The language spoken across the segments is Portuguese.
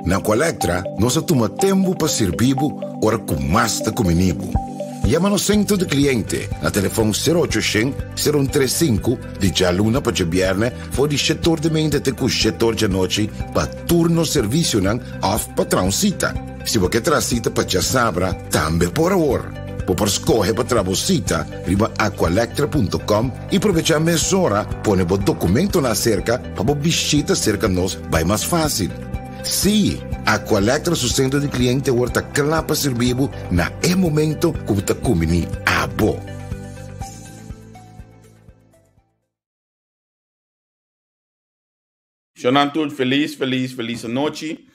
Na Colectra, nós toma tempo para servir ora com mais da comunibo. Llama no centro de cliente na telefone 0800-035 de jaluna para viernes for de setor de mente até com setor de noite para turno serviço não off para transita. Se você transita para já sabra, também por hora. Por escolher para trabalhar, riba aqualectra.com e aproveitar a mesura, põe o documento na cerca para visita cerca nós vai mais fácil. Sim, Aqualectra su centro de cliente horta clapa servibo na e momento como ta kumini abo. Jonathan, feliz noite.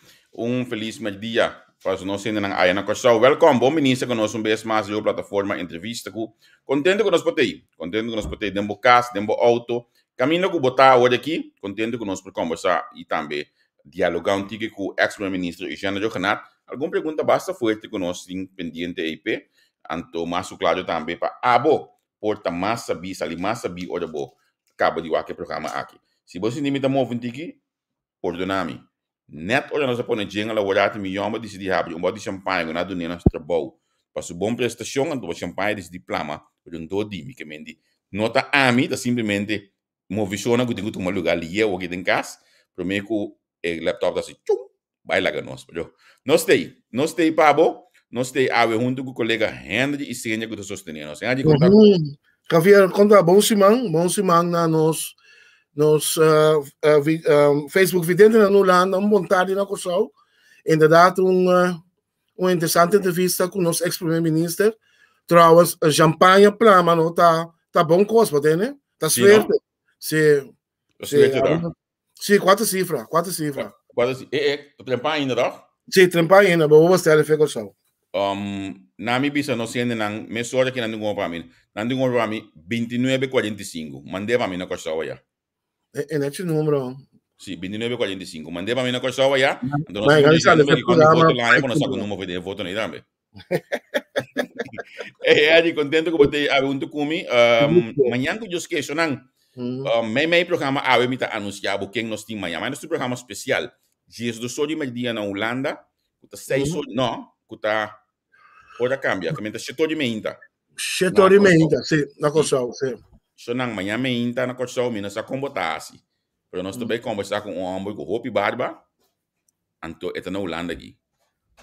Feliz dia. Para nós ainda não há na coisa. Welcome, bom ministro conosco vez mais na plataforma entrevista com contente com nós potei dembo casa, dembo auto, caminho com botar hoje aqui, contente com nós por conversar e também dialogar com o ex-primeiro-ministro Eugênio Johanat. Alguma pergunta basta forte conosco pendiente IP, anto mais claro também para abo porta mais sabi hoje bo acaba de aqui programa aqui. Se você não me dá movimento aqui, perdona-me. Net hoje nós vamos pôr a hora me chama de abrir bode de champanhe na do nosso trabalho. Para sua boa prestação, então o champanhe de diploma, por do dimi que mendi. Nota a mim, tá simplesmente moviciona que tem um lugar ali eu aqui em casa, para mim que o laptop tá assim, tchum, vai lá nós, pero nós tem Pablo, nós tem a junto com o colega Henry e Senha que tá sustentando. Nós Henry conta. Javier conta bom simão na nos Facebook vidente na Nulanda, vontade na Kosovo. Inderdaad, uma interessante entrevista com o nosso ex-primeiro-ministro. Trouwens, champanhe plama, não tá bom coisa, né? Tá certo. Sim, quatro cifras. Trempa ainda, não? Sim, trempa ainda, mas vamos ter efeito só. Na minha bisa não sendo nang mesora que não para mim 29:45 mandei para mim na Kosovo já. É nesse número. Sim, 29:45 mandei para mim na Kosovo já. Então nós quando voto lá quando saco número de voto nem também. Contente que botei a junto comigo. Manhã que eu esqueço não. Meu programa me tá anunciado quem nós temos amanhã. Mas nosso programa especial. Jesus do Sodi mais dia na Holanda. Kuta 6 não, kuta ora cambia, que menta setor de meinta. Setor de meinta, sim, na Kosovo, sim. So nang manhã meinta na Kosovo, mina sa combotasi. Pero nós também conversar com homem com Hopi Barba. Anto eta na Holanda aqui.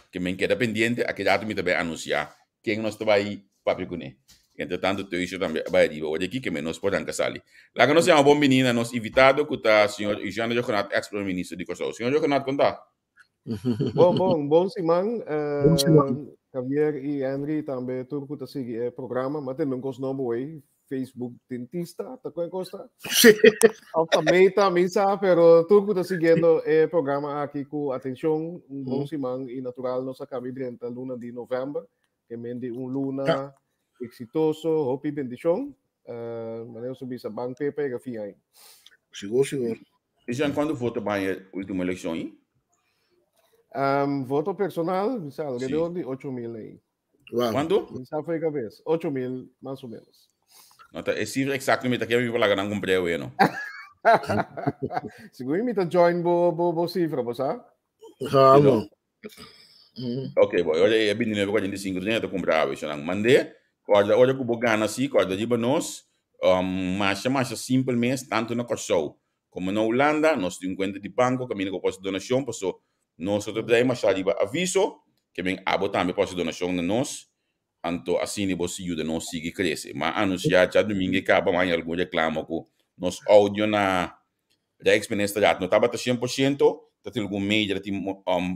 Que men queda pendiente, aqui já me também anunciar quem nós vai papicune. Entretanto, tu isso também vai dizer, hoje aqui que menos podem casar. Lá que nós é uma boa menina, nós invitado que tá senhor Eugênio Johanat, ex-primeiro-ministro de Kosovo. Senhor Johanat, conta. Bom, Simão. Javier e Henry também tudo que sigue o programa, mas tem um nome aí, Facebook dentista, tá com costa. Também sabe, pero tudo que seguindo o programa aqui com atenção, bom Simão e natural nós acabamos de entrar luna de novembro, que mende luna exitoso, hope e bendição. Mas eu subi essa banca e pega fim aí. Seguro. E já quando votou para a última eleição aí? Voto personal, alrededor de 8,000 aí. Wow. Quando? Essa foi a cabeça. 8,000, mais ou menos. Nota, é cifra exatamente que eu vou lá não comprei o não. Seguro me tá join bo cifra, sabe? Claro. Ok, boy. Olha, é bem 45 dinheiro comprar isso não. Mandei, corda, olha que o bogana assim, corda de banos, mas simplesmente tanto na Kosovo como na Holanda, nós temos conta de banco, caminho com posto donação, passou nós também mas arriba aviso que vem abo também pode donação de nós anto assim ni você ajuda nós seguir crescer mas anunciar já domingo acaba mais algum reclamo com nos áudio na da experiência já não estava 100% tá tem algum meio tem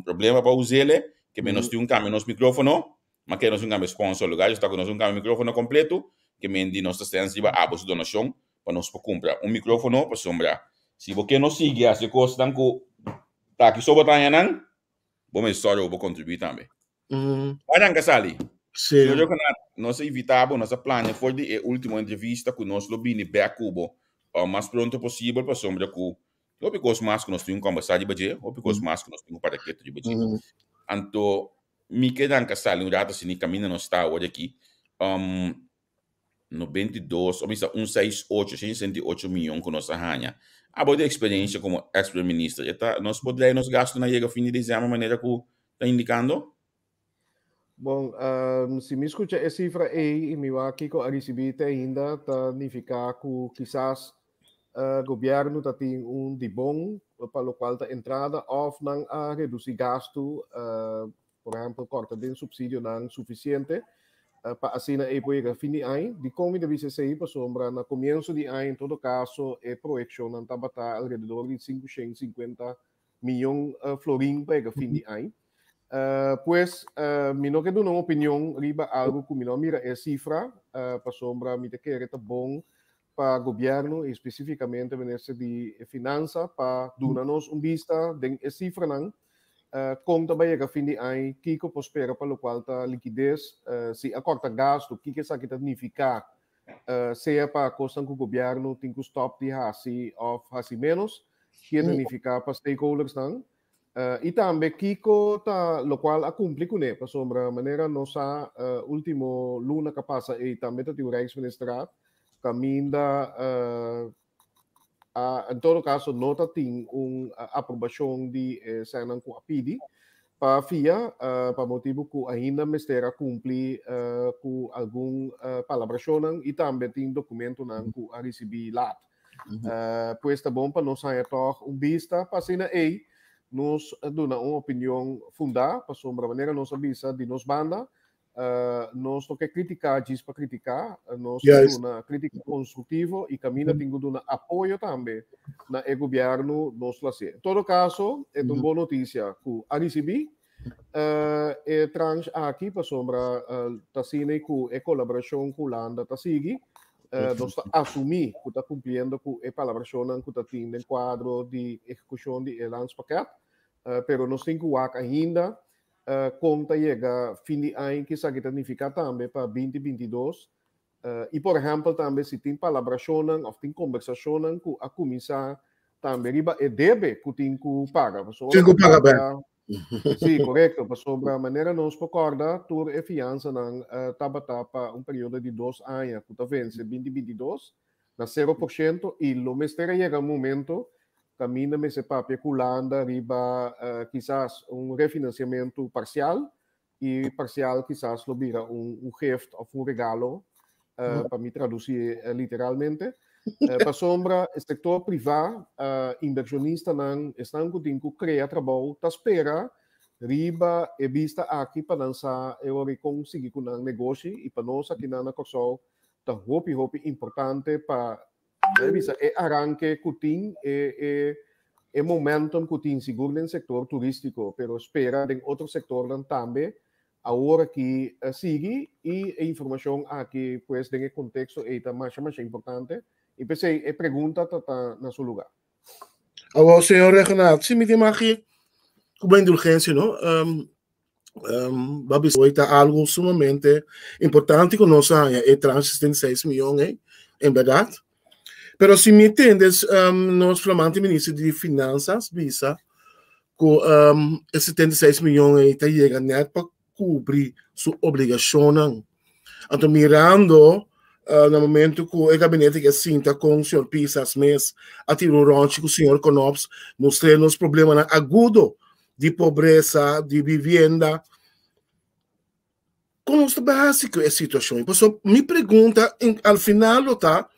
problema para usar ele que menos tem câmbio nos microfone mas que nós câmbio sponsor lugar está com nós câmbio microfone completo que mendi nós temos arriba abo donação para nós comprar microfone para sombra se você não seguir as coisas dan com tá aqui só botar aí vou história eu vou contribuir também vai Casali sim eu que nós invitamos nossa plano foi de última entrevista com nós lobby back Cubo o mais pronto possível para sombra com o because mais que nós temos conversar de budget o because mais que nós temos para que de budget anto me quedan Casali um data se ni caminho nós está hoje aqui 92, ou seja, 168 milhões que nós arranha. A boa experiência como ex-primeiro-ministro, nós poderíamos gastar na fim de dezembro, maneira que está indicando? Bom, se me escuta a cifra aí, e me aqui que a receber ainda, significa que quizás o governo tem de bom, para o qual a entrada, ou não a reduzir gasto, por exemplo, corta de subsídio não suficiente, para assim a época fim de ano, de como deve ser aí, para sombra, no começo de ano, em todo caso, a projeção não está batendo ao redor de 550 milhões de florins para fim de ano. Pues, mi no quero uma opinião riba algo que mi não mira é cifra, para sombra, mi te quer tá bom para governo, especificamente ministro de finança, para dar-nos vista de cifra não, conta vai a fim de ano, que que prospera para o qual tá liquidez, se a corta gasto, que isso aqui significa, seja para a costa que o governo tem que stop de assim ou assim menos, que significa para stakeholders não. E também Kiko tá lo qual a cumprir com ele, para sombra maneira nossa último luna que passa e também tá o Rijksministeriat caminha em todo caso nota tem aprovação de sanan com a PID para FIA para motivo que ainda mestera cumprir com algum palabração e também tem documento não que a receber lá. Pois tá bom para nós sair vista para cena aí nos dá uma opinião fundada, para sombra maneira nós avisa de nos banda, nós toque criticar, diz para criticar, nós temos uma crítica construtiva e caminha tendo um apoio também na governo nos lazer. Em todo caso, é uma boa notícia que a receber, é trans aqui para sombra tá sendo que a colaboração com a Holanda tá seguindo, nós assumir que está cumprindo com a colaboração que está tendo no quadro de execução de landspaket, pero nós temos que ainda conta chega fim de ano que isso significa também para 2022 e por exemplo também se tem colaboração ou tem conversação com a comissão também riba e deve que tem que pagar. Tem que pagar. Sim, correto. Sobre a maneira nós concorda, tur e fiança não tapa período de 2 anos, que está vence 2022, na 0%, e o mestre chega momento, caminha me se papel culanda, riba quizás refinanciamento parcial, e parcial quizás lo vira gift ou regalo, para me traduzir literalmente. Para sombra, o setor privado, inversionista não estão que criar trabalho, tá espera, riba e vista aqui para lançar eu conseguir com um negócio e para nós aqui na Corsol, tá hope importante para visa e arranque que tem e momentum que tem seguro no setor turístico, pero espera em outro setor também, agora que sigue e a informação aqui pues em contexto é mais importante. E pensei, a pergunta está no seu lugar. Agora, senhor Renato, se me tem aqui com indulgência, não? Babis, algo sumamente importante que nós é transistente 6 milhões, em verdade. Pero se me entendes, nós flamante ministro de Finanças, visa, que 76 milhões está chegando para cobrir sua obrigação. Então, mirando no momento que o gabinete que sinta com o senhor Pisas Mes, a tirurante que o senhor conhece, mostrando os problemas agudos de pobreza, de vivenda. Como é básico a situação? Então, me pergunta, ao final, tá?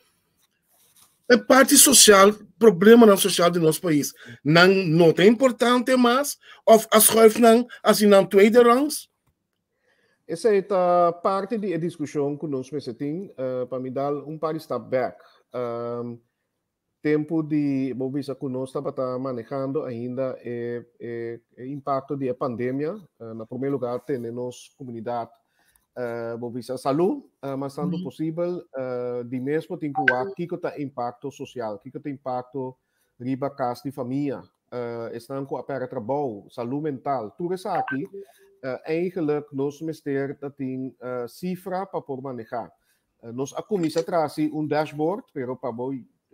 A parte social, problema na social do nosso país, não é importante mais, ou as coisas não, assim, não tweede rangs? Essa é a parte da discussão que nós temos para me dar par step back. Tempo de movimento que nós estamos manejando ainda é impacto da pandemia. Na primeiro lugar, temos comunidade movimento saúde, mas tanto possível, de mesmo tem que tem impacto social, que tem impacto riba casa de família, estão com a trabalho, saúde mental, tudo isso aqui. Eigenlijk nós ministério tem cifra para poder manejar. Nós a comissão traz dashboard, pero para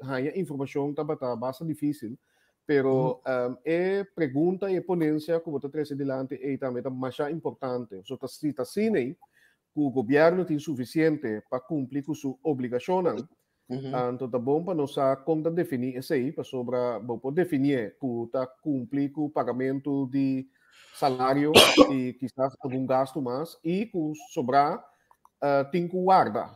ganhar informação está bastante difícil. Pero a pergunta e a ponência que você traz adiante é também mais importante. So está assim, o governo tem suficiente para cumprir com sua obrigação. Então, tá bom para nós como definir isso aí, para definir que tá cumprir com o pagamento de salário e quizás algum gasto mais e que sobrar tem que guardar.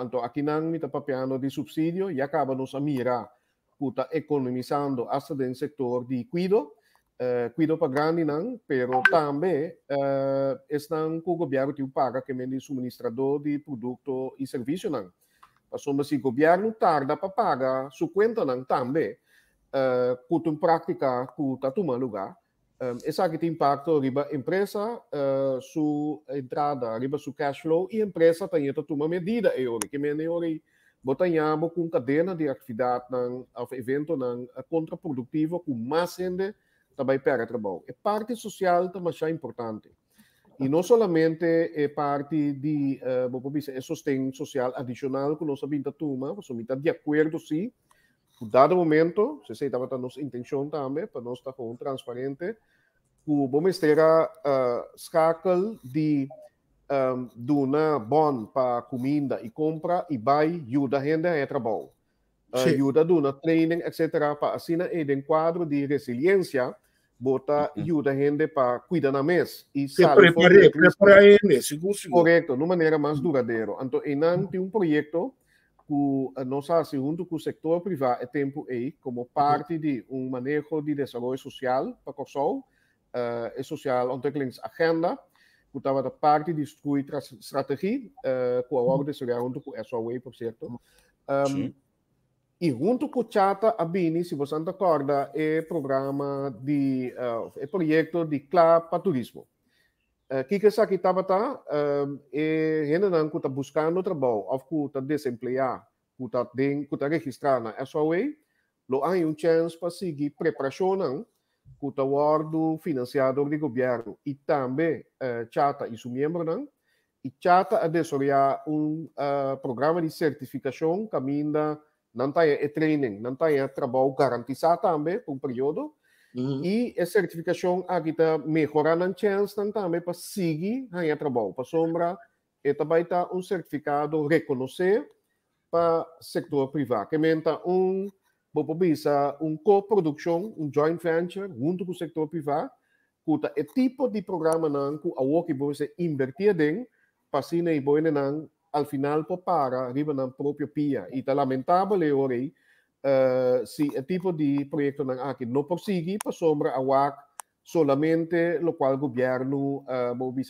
Então, aqui não está papiando de subsídio e acaba nos a mirar que está economizando hasta dentro do setor de cuido para grande não, pero também estão com o governo que paga que é suministrador de produto e serviço não. Mas se o governo tarda para pagar sua conta não também, que em prática que está tomando lugar, essa que tem impacto riba empresa, sua entrada, riba sua cash flow e a empresa tem que tomar medida que é botanhamos com cadena de atividade ng evento ng contraprodutivo com mais gente também para trabalho. A parte social também é importante. E não somente é parte de sustento social adicional que nós sabemos tomar, nós estamos de acordo sim, por dado momento, se sei estava a nossa intenção também, para nós estar com transparente, que vamos ter escacle de dona bom para comida e compra e vai ajuda a gente a trabalhar. Ajuda dona training, etc. Para assim em quadro de resiliência, bota ajuda a gente para cuidar na mesa e preparar ele, seguro. Correto, de maneira mais duradoura. Então, tem um projeto que nós fazemos junto com o setor privado e tempo aí, como parte de um manejo de desenvolvimento social para o Kosovo, e social ontwikkelingsagenda, que estava da parte de estratégia, que agora desenvolve junto com o SOA, por certo. E junto com o Chata Abini, se você não acorda, é programa de projeto de CLA para turismo. Que essa aqui estava é gente não que está buscando trabalho, ou que está desempregado, que está registrado na SOA, lo há chance para seguir preparação não, que está do financiador do governo e também Chata e seu membro não, e Chata a desenvolver programa de certificação caminha não tem training, não tem trabalho garantizado também por um período. E a certificação aqui está melhorando a chance também para seguir a trabalho. Para sombra, também está um certificado reconhecer para o setor privado. Que menta uma coprodução, um joint venture, junto com o setor privado, que é tipo de programa que a que você invertir em, para assim, não al final para arriba na própria pia. E é lamentável hoje se o tipo de projeto aqui não prossegue para sombra a WAC solamente o qual o governo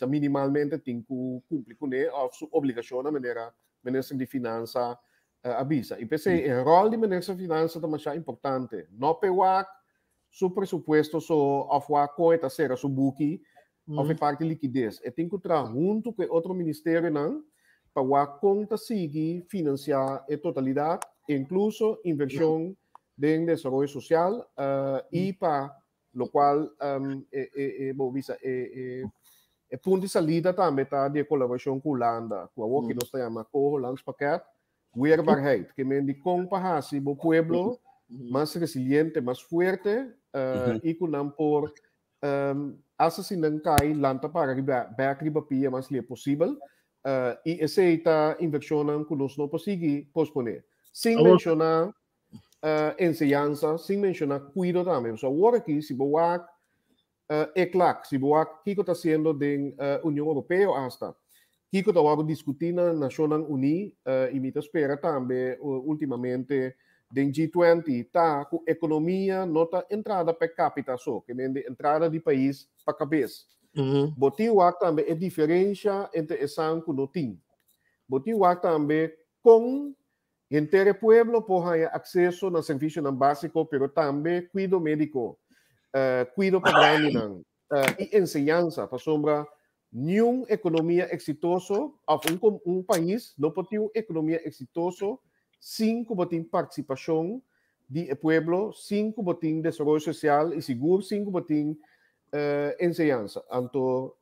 minimalmente tem que cumprir com a sua obrigação na maneira ministro de finanças avisa. E pensei, o rol de ministro de finanças também é importante. Não para o WAC, seu pressuposto só a WAC coita ser a sua buque, ou parte de liquidez. E tem que trabalhar junto com outro ministério não, para a conta seguir financiar a totalidade, incluso inversión de desarrollo social y para lo cual el punto de salida también está de colaboración con Holanda, que nos llama co-Hollands pakket, weerbaarheid, que me indica compahasi bo pueblo más resiliente, más fuerte y con por asesinan kai lanta para back riba pia más le posible y essa inversión que nos no consigue posponer. Sem mencionar enseñanza, sem mencionar cuidado também. So, agora aqui, se você é claro, se você que está sendo da União Europeia hasta, que está agora discutindo na Nações Unidas e me espera também, ultimamente, da G20, está com economia, nota entrada per capita, só, que é entrada de país para cabeça. Botiu também é diferença entre essa que não tem. Botiu também com Inteiro pueblo pode ter acesso a serviço básico, pero também cuidado médico, cuidado para grande e enseñanza para sombra nenhuma economia exitosa um país não pode ter uma economia exitosa sem que participação do pueblo, sem que desenvolvimento social e seguro, sem que enseñanza. Então,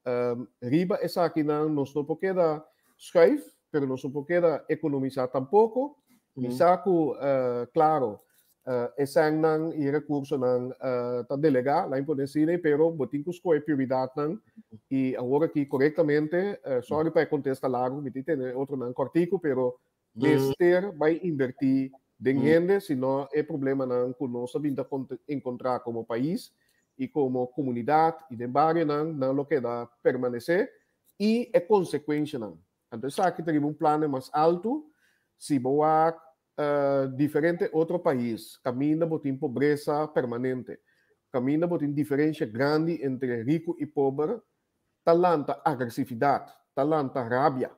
riba essa aqui nós não podemos schuiven, pero nós não podemos economizar tampouco. Isaku, claro, esang nang i recurso nang ta delega lá em Podensine, pero botin que escolhe prioridade nang e agora que corretamente, sorry para contestar largo, me tem outro nang cortico, pero Mister vai invertir dinheiro, senão é problema nang que nós sabemos encontrar como país e como comunidade e de barrio nang lo que dá permanecer e é consequência nang. Então, aqui tem plano mais alto, se boa diferente outro país, caminha botin pobreza permanente, caminha botin diferença grande entre rico e pobre, talanta agressividade, talanta rabia.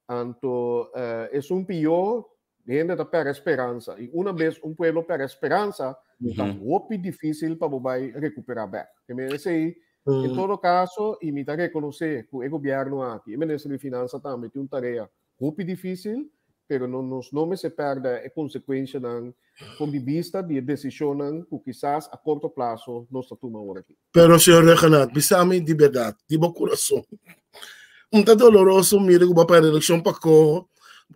Então, é pior, gente da per esperança. E uma vez pueblo per esperança, está muito difícil para vai recuperar bem. Em todo caso, e me está reconhecer que o governo aqui, o Ministério de Finanças também tem uma tarefa muito difícil, pero não se perde a consequência do ponto de vista de decisão que quizás a curto prazo não está tomando aqui. Pero, senhor Recanat, bisame de verdade, de bom coração. Tá doloroso, mira que vai para a eleição para correr,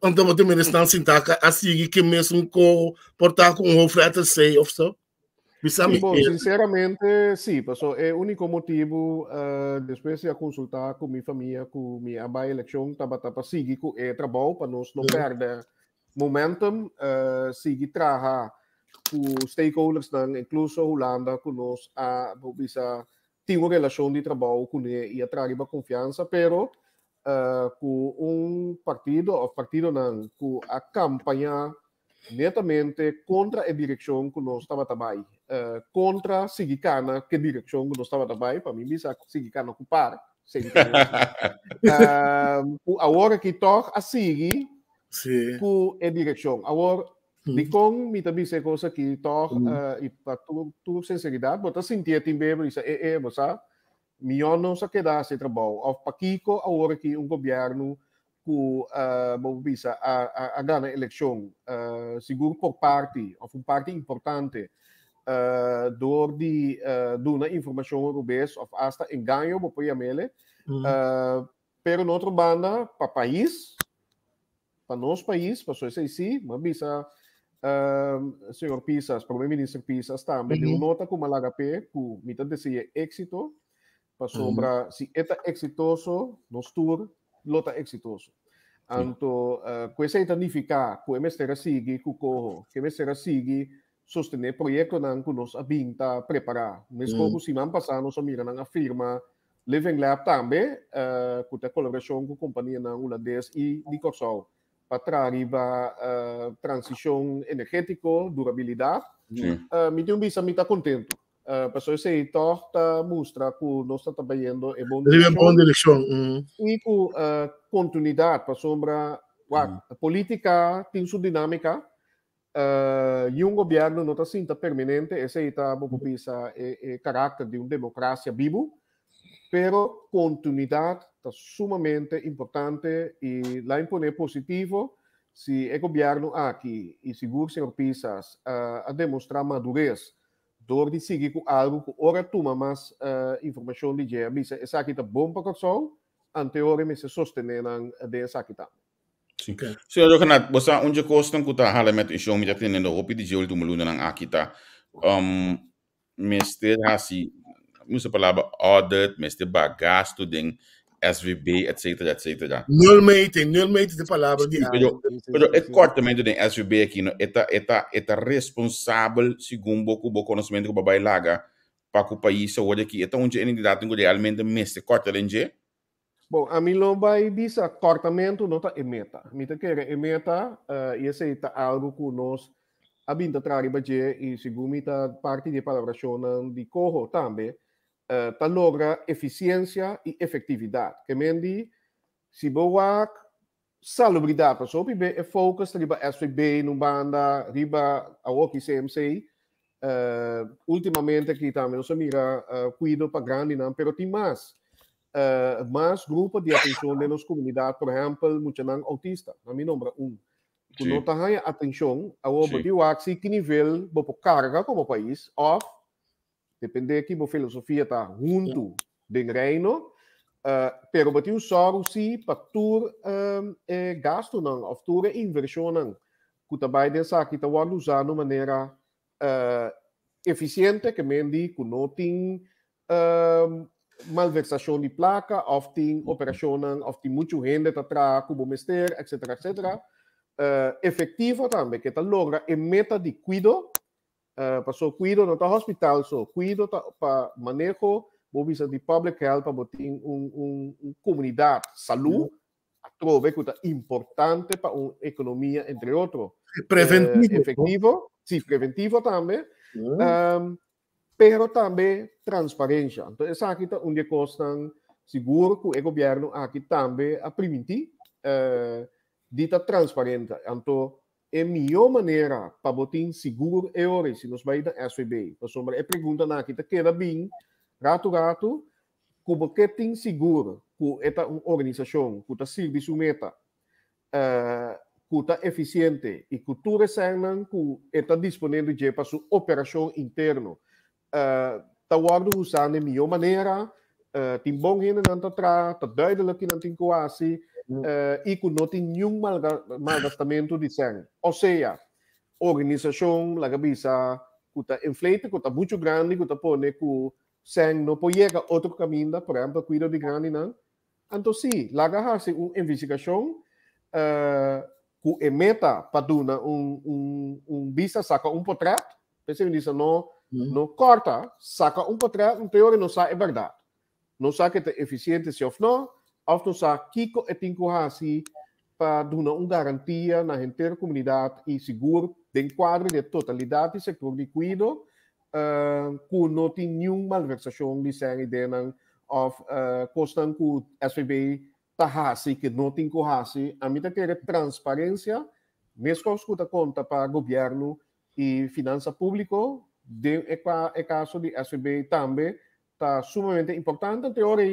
então você me está sentado assim que mesmo com portar com o oferta sei of so. Bom, sinceramente, sim, é o único motivo, depois de consultar com minha família, com minha eleição, para seguir com o trabalho, para nós não perder momentum, seguir trabalhar com stakeholders, incluso Holanda, com nós, ter uma relação de trabalho com ele e atrair a confiança, pero com partido não, com a campanha netamente contra a direção que nós estava trabalhando, contra Sigicana, que direção que nós estava trabalhando, para mim, bisa Sigicana ocupar, agora que toca a seguir com a direção, agora, de como me também se coisa que toca, e para tua sinceridade, você sentir também, você melhor não se quedar sem trabalho, ou para Kiko, agora que governo que bisa a ganhar a eleição, seguro por parte, ou um parte importante, door die doen informação europees of hasta engano por ele, pero noutra banda para país, para nosso país, para só sim, mas bisa senhor Pisas, primeiro-ministro Pisas também deu nota com Malagapé, que mitad desse êxito, para sobra se é exitoso, nos tour, lota exitoso. Então, com essa significa que o mestre sigue, que o mestre sigue sostener projeto que nós abinta preparar. Mesmo que semana passada nós mira na firma Living Lab também, com a colaboração com a companhia holandesa e de Corsol, para trazer a transição energética, durabilidade. Me tem bisa me tá contento. Pessoal sei torta mostra que nós está trabalhando em boa direção. E com continuidade para sombra a política tem sua dinâmica. E governo não está sendo permanente, esse está bisa o caráter de uma democracia vivo, pero continuidade está sumamente importante e lá impone positivo se o governo aqui e seguro senhor Pisas a demonstrar madurez door de seguir com algo que ora toma mais informação de dia, bisa essa aqui está bom para o anterior me se sostener dessa aqui tá. Sim. Senhor Recanat, você onde costam que tá hala met show me já tendo hopi de jeito muluna nang akita. Mister hasi, musa palavra audit, mister bagasto ding SVB, etc. Nul meting de palavra de pero é cortamento de SVB aqui no eta responsável segundo o conhecimento que o babai laga para o país hoje aqui então onde ele dá tem realmente mister corta lenje. Bom, a mim não vai bisa cortamento não tá emeta. Me tá querer emeta e esse tá algo que nós abinda trabalhar e segundo tá parte de palavração de corro também. Tá logra eficiência e efetividade. Que mendi se boa salubridade, para só be é focus riba SVB no banda riba a o que CMC ultimamente aqui também nós mira cuido para grande não, pero tem mais grupo de atenção de nossa comunidade, por exemplo, muito não autista, na minha número que não tá ganha atenção a o botiu axi que nível bopo carga como país of depende que a filosofia está junto do reino, pero batiu só se para tur gasto não, ou tur inversão não, que também dessa aqui está usando de maneira eficiente, que mendi que não tem malversação de placa, ou tem operação, ou tem muita gente atrás, como mister, etc, etc. Efetivo também, que está logra e meta de cuido, passou cuido no hospital, so cuido para manejo, visa de public health, para botar comunidade, saúde, trove que é importante para uma economia, entre outros. Preventivo. Efetivo, sim, preventivo também. Pero também transparência. Então, essa aqui é onde costam seguro que o governo aqui também a permitir dita transparente. Então, é a melhor maneira para botar seguro é hora, se nós vai da SVB. Por exemplo, a pergunta aqui queda bem, rato, como que tem seguro, que é uma organização, que está serviço meta, que está eficiente e que tu recebem que está disponível para sua operação interna. Está usando de melhor maneira, tem bom gente não atrás, está duidelijk que não tem quase, e que não tem nenhum malgastamento de sangue. Ou seja, organização, la cabeça, que está inflate, que está muito grande, que está põe que sangue não pode chegar a outro caminho, por exemplo, cuida de grande não. Então, sim, lá hace uma investigação que é meta para dar visa, saca portrait, você diz, não corta, saca portrait, em teoria não sabe a verdade. Não sabe que é eficiente se ou não sabe que é tem que para dar uma garantia na inteira comunidade e seguro dentro do quadro de totalidade do setor de cuidado, que não tem nenhuma malversação de sangue dentro of costan ku SVB tahasi que não tem corrase a mim ter transparência mesmo que escuta conta para governo e finança público de é caso de SVB também está sumamente importante até hora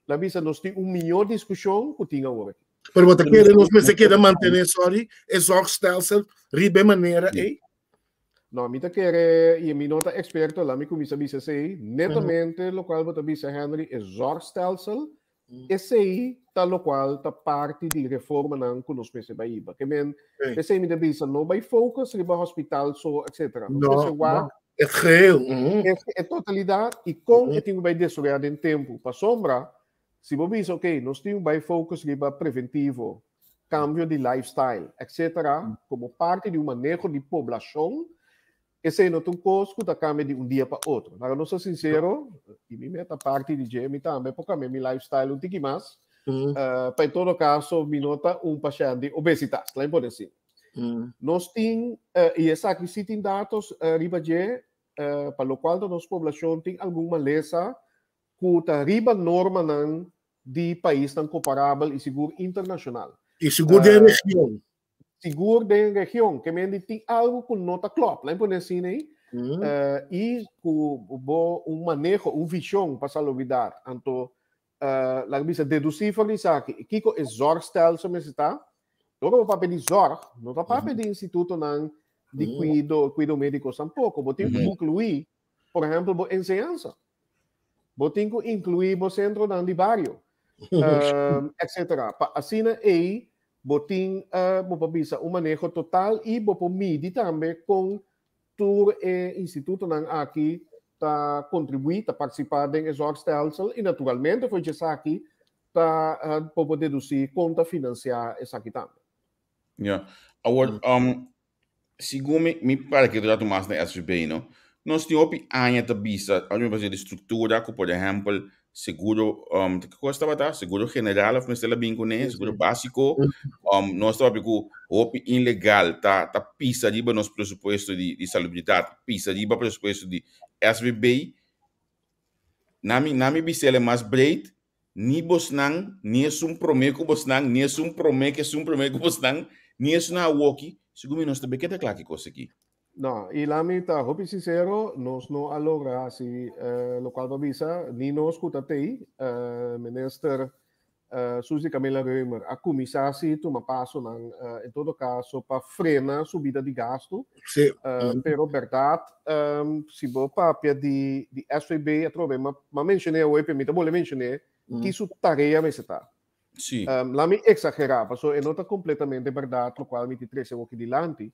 la visa nós tem melhor discussão que tinha agora. Pero você quer nós se quer manter sorry é zorgstelsel ribe maneira e não, mita quer e mi nota experto lá me começa a dizer netamente lo qual você diz Henry é zorgstelsel esse aí tá lo qual tá parte de reforma não que nós pensa vai ir que men esse me diz não vai focus riba hospital so etc. Não é real é totalidade e com é tem vai desoriar em tempo para sombra se você diz ok nós temos vai focus riba preventivo cambio de lifestyle etc. como parte de manejo de população. Esse não tem custo da cambia de dia para outro. Para não ser sincero, e minha meta parte de Jamie também, porque meu lifestyle um pouquinho mais. Para todo caso, me nota paciente de obesidade, lá pode assim. Nós temos, e essa aqui se tem dados, riba de, para o qual a nossa população tem alguma lesa que está riba norma de país tão comparável e seguro internacional. E seguro de região. Seguro da região, que me tem algo que não está claro, lá por assim, né? E com manejo, visão para a salubridade. Então, lá bisa deduzir para isso aqui, que é zorgstelsel, mas está, todo o papel de zorg, não está papel de instituto de cuidado médico tampouco, você tem que incluir, por exemplo, a ensinança, você tem que incluir o centro de barrio, etc. Assim, aí, botin bisa manejo total e bopo midi também com tour instituto nan aqui tá contribuir tá participar do zorgstelsel e naturalmente foi já aqui tá poder deduzir conta financiar essa aqui também. Yeah. Agora segundo me parece que já tu mais na SVB, não? Nós temos ania da bisa, a gente vai fazer estrutura, como por exemplo seguro que custa bata seguro general of mesela bem com seguro básico nós estamos com ilegal tá pisa de nos pressuposto de salubridade pisa de pressuposto de SVB nami bisele mais breed ni bosnang ni sum promeco bosnang ni sum promeco bosnang ni na walkie segundo nós também que tá claro que coisa aqui. Não, e lá me está, vou ser sincero, nós não alogra assim, local da visa, nem nós escutatei, minister Suzy Camila Reumer, a comissária toma passo, em todo caso, para frenar a subida de gasto, pero verdade, se vou para de SVB, mas mencionei o EPM, vou mencionar que isso tarefa me está. Sim. Lá me exagerava, so, não está completamente verdade, o qual me te trouxe aqui delante.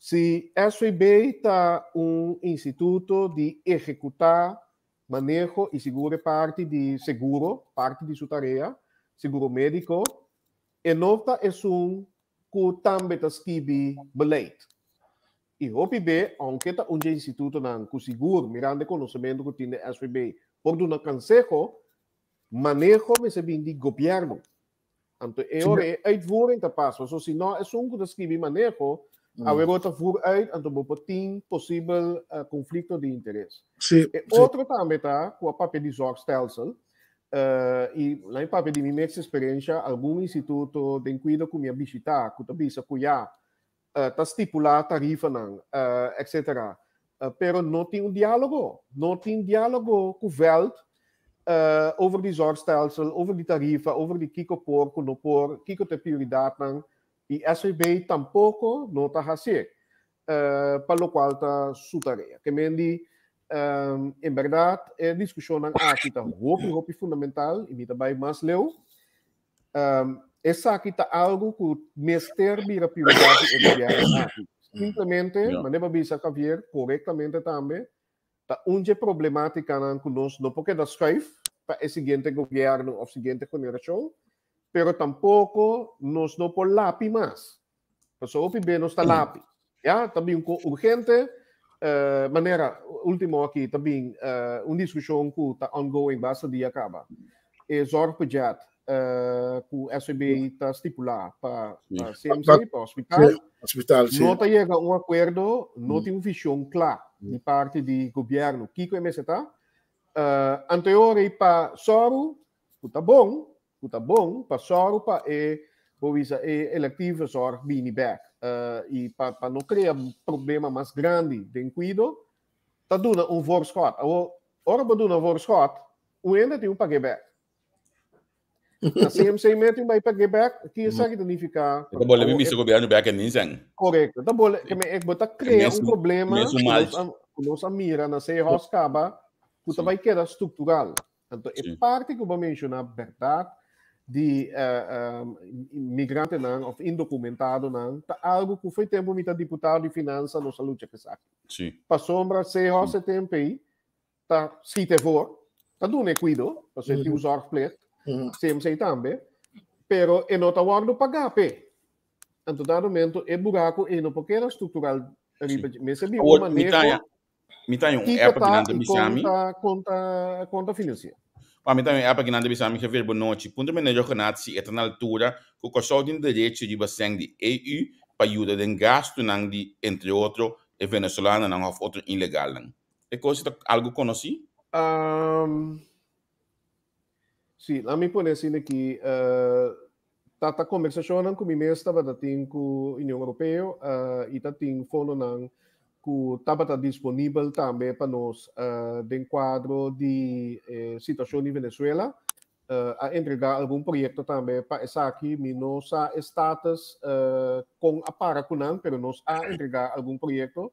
Se SVB está instituto de executar, manejo e seguro parte de sua tarefa, seguro médico, e nota é que também está escrito beleid. E OPB, aunque está instituto não, que seguro, mirando o conhecimento que tem SVB, por um consejo, manejo mas é bem de governo. Então, é hora é uitvoering te passen. So, se não é que está escrito manejo, a outra voer uit en dan tem possível conflito de interesse. Outro também está com a papel de zorgstelsel. E lá em papel de minha experiência, algum instituto de cuida com minha visitar, que também se cuidar, está estipular tarifa não, etc. Pero não tem diálogo, com o veld over die zorgstelsel, over die tarifa, over die kiko por, kuno por, kiko te prioridade não. E SVB tampouco não está a fazer, para o qual está sua tarefa. Que mendi, em verdade, a discussão aqui está muito fundamental, e também mais leu. Essa aqui está algo que o Ministério vira prioridade e governo aqui. Simplesmente, mas não bisa caviar corretamente também, está uma problemática conosco, não porque da escreve para o seguinte governo ou seguinte geração, pero tampoco nos no por lápiz más. Pues OPB no está lápiz. Ya, también urgente, manera, último aquí, también, una discusión que está ongoing, basta dia acaba. Zorgbudget, que SVB está estipulado para CMC, para hospital. No está llega a un acuerdo, no tiene una visión clara de parte del gobierno. Kiko MST, anterior para Soru, está bom, para zorg, para electivo zorg, bem back. E para não criar problema mais grande de cuido, está dando voorschot. Ora, para dar voorschot, o ainda tem payback. A CMC mete payback, que isso significa... Então, bom, lembra que o governo back é ninguém. Correto. Então, bom, que me bota criar problema que nós mira na CEHOS acaba, que vai quedar estrutural. Então, é parte que eu vou mencionar, verdade, de migrante não, ou indocumentado não, tá algo que foi tempo me deputado de finanças no saúde que sabe. Sim. Para sombra se hoje tempo aí, tá se te for, tá dando cuido, para se te usar plate, CMC também, pero e não tá guardo pagar pe. Então dado momento é buraco e não porque era estrutural, me se viu uma maneira. Me tem época que não te bisami. Conta financeira. Para mim também é para que não deve ser que ver noite. Ponto melhor que nada se é na altura que o consul tem direito de baseng de EU para ajudar em gasto não de entre outros e venezuelano não ou outro ilegal não. É coisa algo conheci? Sim, a mim parece que tá conversação com o ministro da com a União Europeia e tá tem fundo não que estava disponível também para nós de quadro de situação em Venezuela, a entregar algum projeto também para essa aqui, nós status com a Paracunan, pero nós a entregar algum projeto,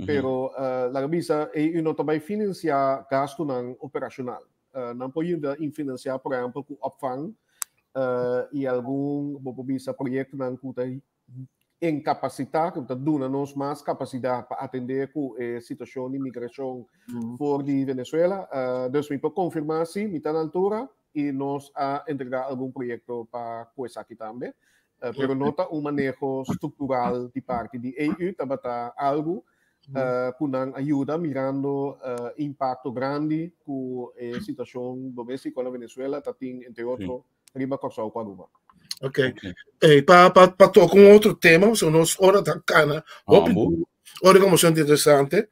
pero a visa e não também financiar gasto não operacional, não pode financiar, por exemplo, com opvang e algum visa projeto não que em capacidade, que dá-nos mais capacidade para atender com a situação de imigração por de Venezuela. Então, para confirmar, sim, está na altura e nós a entregar algum projeto para coisa aqui também. Pero nota manejo estrutural de parte de EU, está algo que nos ajuda mirando impacto grande com a situação doméstica na Venezuela, tem, entre outros, riba Corsau para Aruba. Ok. Para tocar outro tema, são nós hora da cana. Hora como são interessante.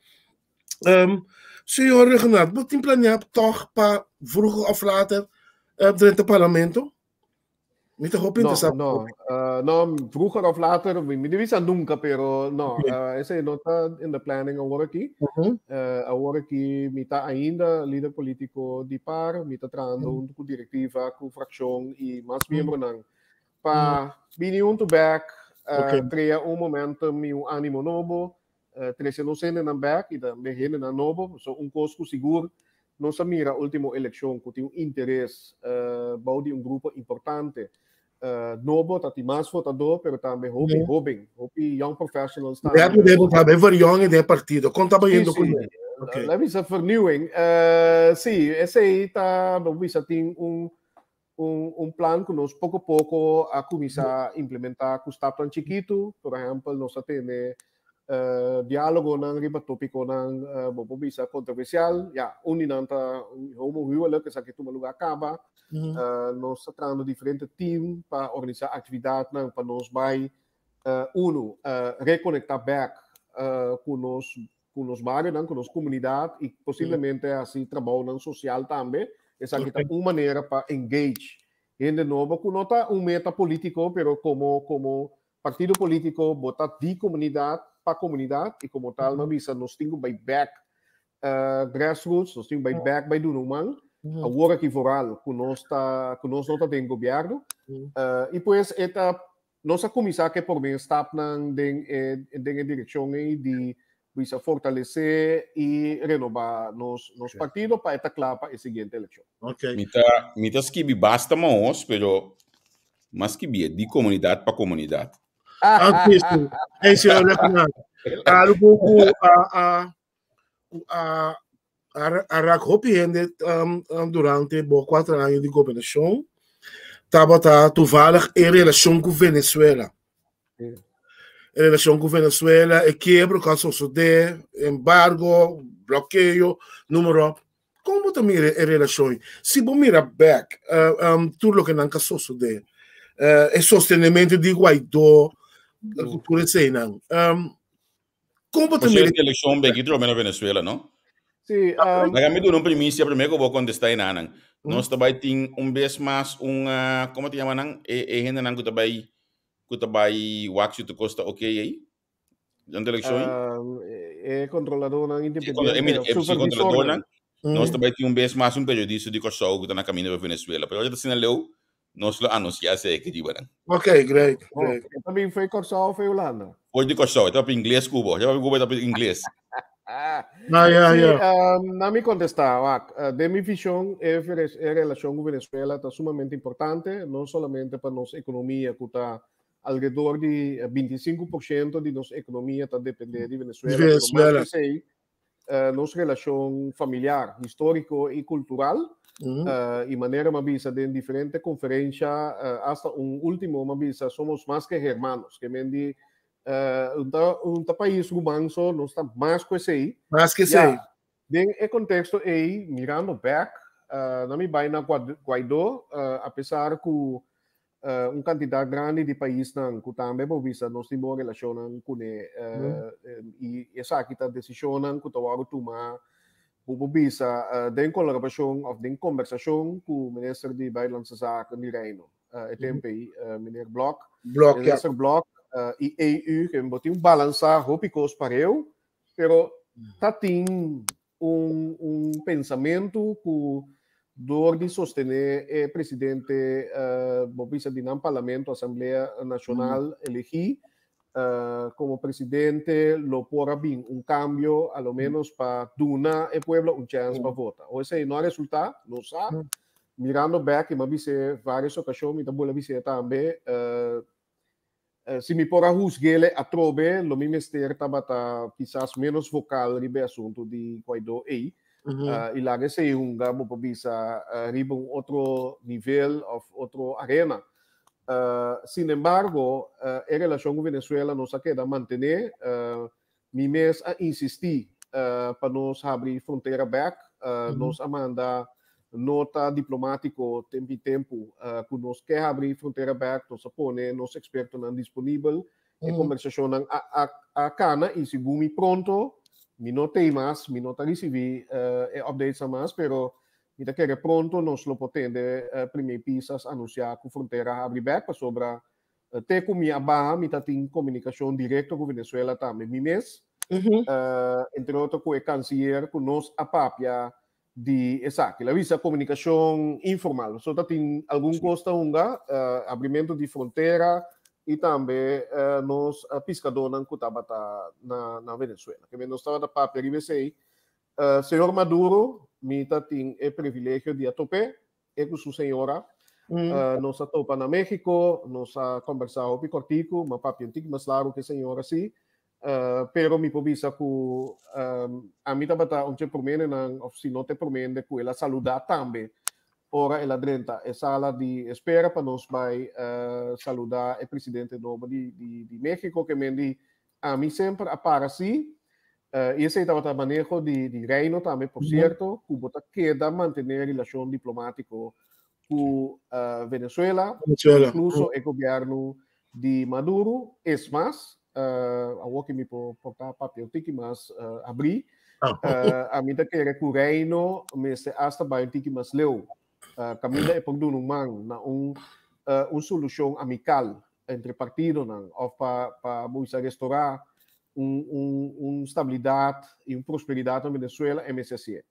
Senhor Renato, você tem planeado toch para vroeger of later durante o parlamento? Niet hoop interessante. No, vroeger of later, me divisa nunca, pero no, esse não está in the planning agora aqui. Agora aqui, me está ainda líder político de par, me está trazendo com diretiva, com fração e mais membro não. Para vir to back, criar momento, ânimo novo, trazer não sendo na back e também na novo, so custo seguro. Nós mira a última eleição que tem interesse, baude grupo importante nobo, tati mas votador, pero também hopi young professionals. Ja, de botar bem varião de partido. Conta bem indo com ele. Okay. Let me say vernieuwing. Sim, esse aí tá, vamos tem plan que nós pouco a pouco a começar a implementar com staff tão chiquito, por exemplo, nós temos diálogo ng riba topiko ng bisa controversial, uninanta homohuwelijk is aqui uma lugar acaba, nós tratando diferente team para organizar atividade ng para nós vai reconectar back com nos bairros, com nos comunidade e possivelmente assim trabalho social também. Essa aqui é uma maneira para engage. E de novo, com nota meta político, pero como partido político botar de comunidade para comunidade e como tal, nós nos temos by back grassroots, nós temos by back by dunumang, a work aqui foral, que nós não tem governo. E pues, nós começar que por mim está na direção de bisa fortalecer e renovar nos partidos para estar claro para a seguinte eleição. Ok. Mita skibi basta mas, pero mas que bia de comunidade para comunidade. Isso. Esse é o recomendo. Algo a Racopi durante 4 anos de governação estava toevallig em relação com Venezuela. Em relação com Venezuela, e quebra o caso de embargo, bloqueio, número. Como tu mira em relação? Se você mira back, tudo o que não caso de sostenimento de Guaidó, cultura cena. Como tu mira? A eleição bem que na Venezuela, não? Sim. Nagami do não primícia primeiro que vou contestar em anang. Nós também tem vez mais como te chama nang ainda nang que também wax tu costa ok aí? Durante a eleição? É controlador não independente. É controlador não. Nós também tem vez mais periodista de Kosovo que está na caminho para Venezuela. Pero já está leu nós lo anunciasse que diba nang. Ok, great. Também foi Kosovo, foi Holanda. Foi de Kosovo, está para inglês Cuba. Já vai Cuba para inglês. Na me contestar, de minha visão, a relação com Venezuela está sumamente importante, não somente para nossa economia, que está ao redor de 25% de nossa economia está dependendo de Venezuela, mas que nossa relação familiar, histórico e cultural, e maneira uma visa de diferente conferência, hasta último uma visa, somos mais que hermanos, que mendi um país romanço não está mais que sei. Mais que sei. Em contexto aí, mirando back, na minha vai na Guaidó, apesar que candidato grande de país não, que também por vista nós temos uma relação com e essa aqui está decisão que está tomar por vista de colaboração ou de conversação com o ministro de Buitenlandse Zaken de Reino, TMP, meneer Blok, minister Blok. E EU que botou balançar rópicos para eu, pero tá tem pensamento que dor de sostener o presidente bobisa de nam parlamento Assembleia Nacional elegi como presidente lo porá bem cambio a lo menos para donar el pueblo chance para votar. O esse não resulta, não sabe. Mirando back, mas vise várias ocasiões, então bola vise também se me por juzgar a trobe, lo ministério estava quizás menos vocal ribe assunto de Guaidó aí, e lá que se unga mo bisa ribe outro nível ou outro arena. Sin embargo, a relação com Venezuela não se queda manter, mi mes a insistir para nós abrir fronteira back, nós amanda nota diplomático tempo que nós quer abrir fronteira back, nós põe nos expertos não disponível e conversação a cana e segundo pronto me não tem mais, me não recebi updates a mais, pero me tá querer pronto nós lo potende primeiro pisas anunciar que fronteira abre back para sobra até com minha barra me tá tem comunicação direta com Venezuela também mi mês entre outro com o canciller que nós apapia de que la visa comunicação informal, só tem algum custo abrimento de fronteira e também nos pescadores que estavam na Venezuela, que nós estava da papel e sei, senhor Maduro, me tem o privilégio de atope, e com sua senhora, Nós topa na México, nós conversamos com cortico, mas papi antigo mais claro que a senhora assim. Pero mi povisa ku a mim tabata onde promene nang of se não te promene ku ela saludar também. Ora ela drenta é sala de espera para nós vai saludar o presidente novo de México que mendi a mim sempre para si. Esse é o manejo de reino também, por certo, que bota queda manter relação diplomático com Venezuela, incluso o governo de Maduro, é mais a que me portar papel tiki mas abrir a mim da querer que o reino mas hasta vai tiki mas leu caminho é por um man na solução amical entre partidos não ou para muita restaurar estabilidade e prosperidade na Venezuela MSC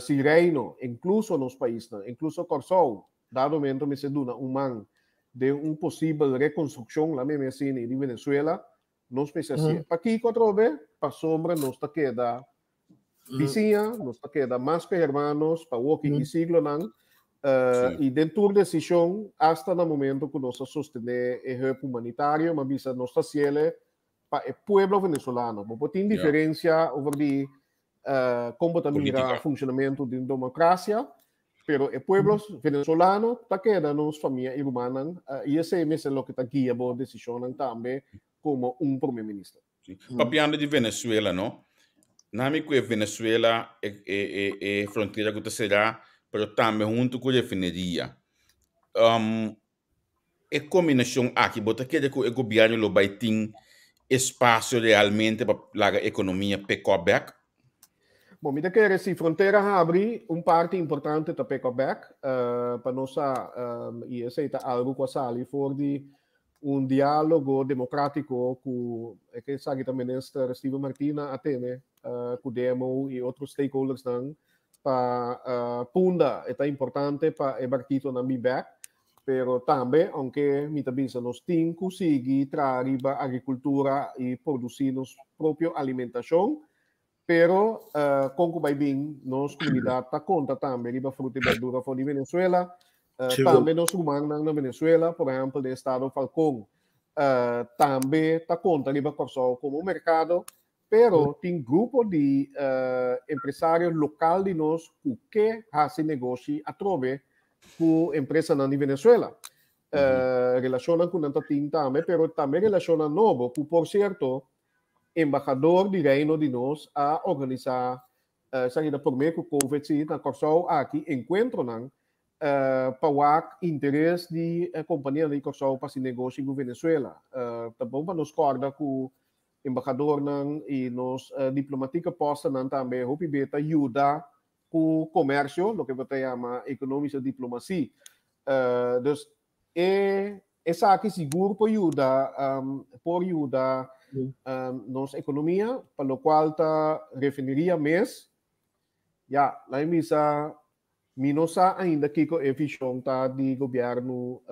se reino incluso nos países incluso Corsol dado momento me se duna man de possível reconstrução lá mesmo assim de Venezuela, nós pensamos para aqui quatro vezes, para sombra nós está queda vizinha, nós está queda mais que irmãos, para o que siglo não, e dentro da decisão, até no momento que nós sostener o help humanitário, mas bisa nós está ciele para o povo venezuelano, porque tem diferença over de como também o funcionamento de democracia. Pero el pueblo venezolano está quedando nos famílias humanas e esse é mesmo o que está guia a decisão também como primeiro-ministro. Papiando de Venezuela, não? Na minha que Venezuela é fronteira que será, mas também junto com a refineria. É combinação aqui, bota que o governo vai ter espaço realmente para a economia pecoback. Bom, me quer se fronteira abre parte importante da Pecoback para nós e esse é algo que sali for de diálogo democrático com que sabe também ministro Steve Martina atene com demo e outros stakeholders não para punda é importante para o partido na Biback, pero também aunque me também nós tem conseguir trazer a agricultura e produzir nos própria alimentação. Pero como vai bem, nossa comunidade está conta também riba fruta e verdura fora de Venezuela, também nós humanos na Venezuela, por exemplo, no estado Falcón, também está conta riba Corsol como mercado, pero tem grupo de empresários local de nós que fazem negócio a trove com empresa na Venezuela. Relacionam com nanta tem também, pero também relacionam novo, que por certo embaixador de reino de nós a organizar saída por meio com COVID na Corsol aqui encontro não para o interesse de companhia de Corsol para se negócio com Venezuela tá bom para nos corda com embaixador não e nos diplomática posta não também o pibeta ajuda com comércio o que você chama economia diplomacia dus essa aqui seguro por ajuda nossa economia, para o qual está refineria mês, lá em misa, minosa ainda que a visão tá de governo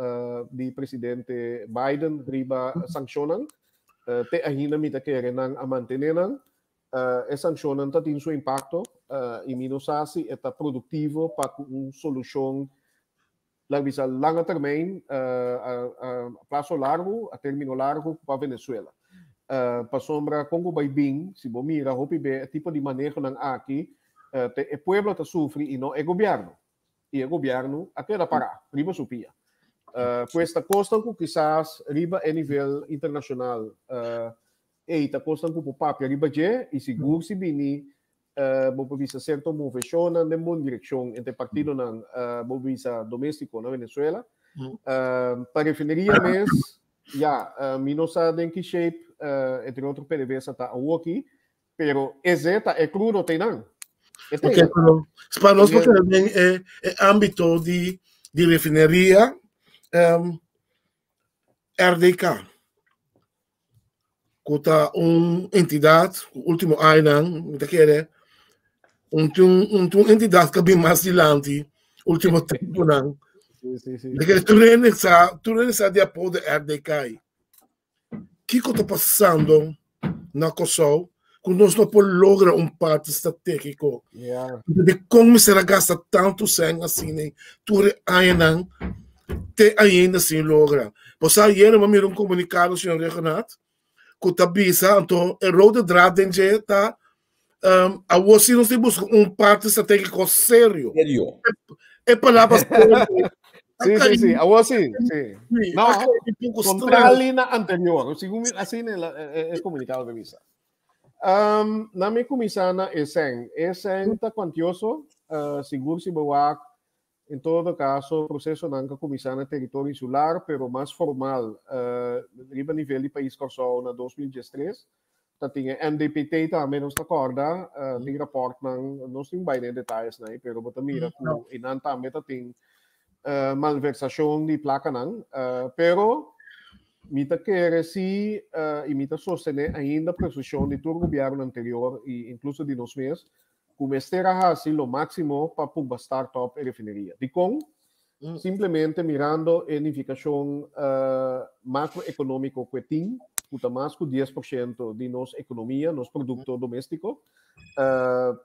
de presidente Biden riba sancionan, te ainda me querem a manter a sancionan tá tem seu impacto e minosa se está produtivo para uma solução lá visa longo termino, a prazo largo, a término largo para Venezuela. Para sombra Congo vai bem, se você mira o tipo de manejo não aqui, o povo está sofre e não é governo. E o governo aquela para, riba supia. Esta costa que quizás riba a nível internacional, e está costa que o papel riba je e seguro se bini, vou visa certo movimento na boa direção entre partido não, vou visa doméstico na Venezuela, para refineria mesmo. Minosa tem que shape entre outros PDVSA está aqui, pero esse é crudo tem não. Okay, para nós porque também é âmbito de refineria RDK, que tá entidade último ano, que é entidade que bem mais adiante último tempo não. Porque tu não sabe de apoio da RDK. O que está passando na Kosovo quando nós não podemos lograr parte estratégico? De como se gasta tanto sangue assim, tu ainda te ainda assim logra. Pois ayer eu me um comunicado, senhor Renato, que tá bisa, então o rode draad em je tá a você não se busca parte estratégico sério. É palavras sí, algo así, sí. No, contra a linha anterior, assim é comunicado de visa. Na minha comisana esen tá quantioso, seguro se boa, em todo caso, processo na comisana território insular, pero mais formal, a nível de país corsou na 2013, tinha MDPT também não está acorda, tem rapport não tem bem detalhes, né, pero bota mira que inan também tem malversação de placa não, pero mita querer si e mita sostener ainda a posição de todo o governo anterior e incluso de nós mesmos, como estará assim o máximo para pôr startup e refineria. De com simplesmente mirando a unificação macroeconômico que tem, puta mais que 10% de nossa economia, nosso produto doméstico,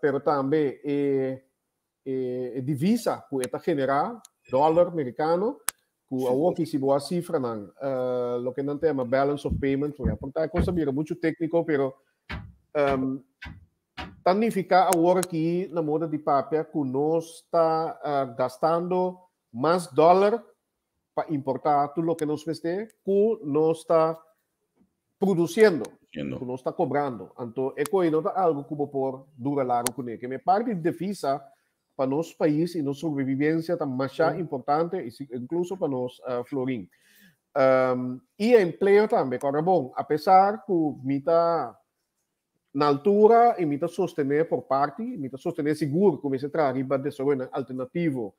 pero também divisa que está generar dólar americano, que a que se boa cifra não, lo que não tem uma balance of payment, porque é coisa mira muito técnico, pero significa agora aqui na moda de papel que nós está gastando mais dólar para importar tudo o que nós veste, que nós está produzindo, que nós está cobrando. Então, é algo que por dura largo com ele. Que me parte de defesa para nosso país e nossa sobrevivência está mais importante, incluso para nós florim. E emprego também, agora bom, apesar que me está na altura e me está sostener por parte, me está sostener seguro que se trata de desenvolvimento alternativo,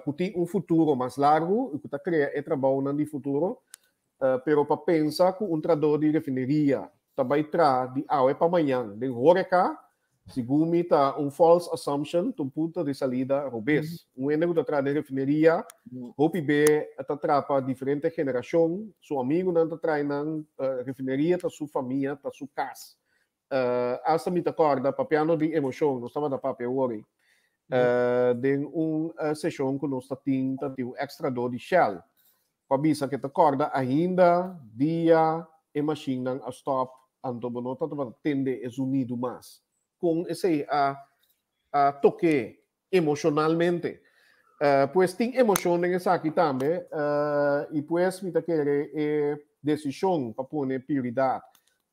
que tem futuro mais largo e que está criando trabalho no futuro, pero para pensar que trador de refineria também traz de hoje para amanhã, de horeca, segundo está false assumption, do ponto de salida robês. Ene que está de refineria, o PIB está para diferente geração, seu amigo não está trazendo refineria, está sua família, está sua casa. Hasta me acorda, papiano de emoção, não estava na papel hoje. De sessão que nós temos extra dor de Shell. Pabisa que te acorda ainda dia e machine a stop anto bonota para tende es unido mais com esse a toque emocionalmente pues tem emoção nessa aqui também e pues me querer decisão para pôr prioridade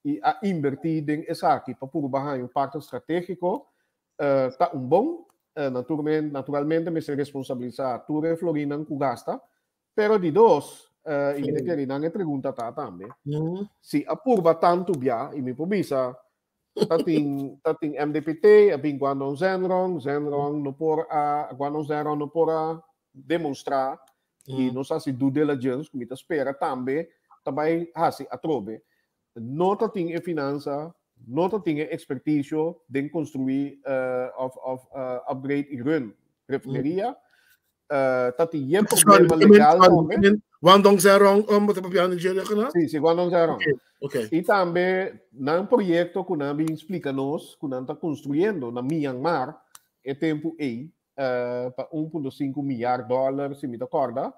e a invertir em essa aqui para pôr barra parte estratégico tá bom naturalmente me se responsabilizar tu Florina que gasta. Pero de dos, e me queria na pergunta também. Se apurva tanto bia e me provisa, tating MDPT, abing Guanong Zenron no por Guanong Zenron no por demonstrar e não sei se due diligence, como espera também hasi atrobe. Não tating e finança, não tating e expertise de construir upgrade e run refineria. Tati yen problema legal também. Guangdong Zerong, você papiar Nigeria kana? Sim, Guangdong Zerong. Okay. E também na projeto que nós explica-nos que nós está construindo na Myanmar é tempo para 1,5 milhar dólares, se me acorda.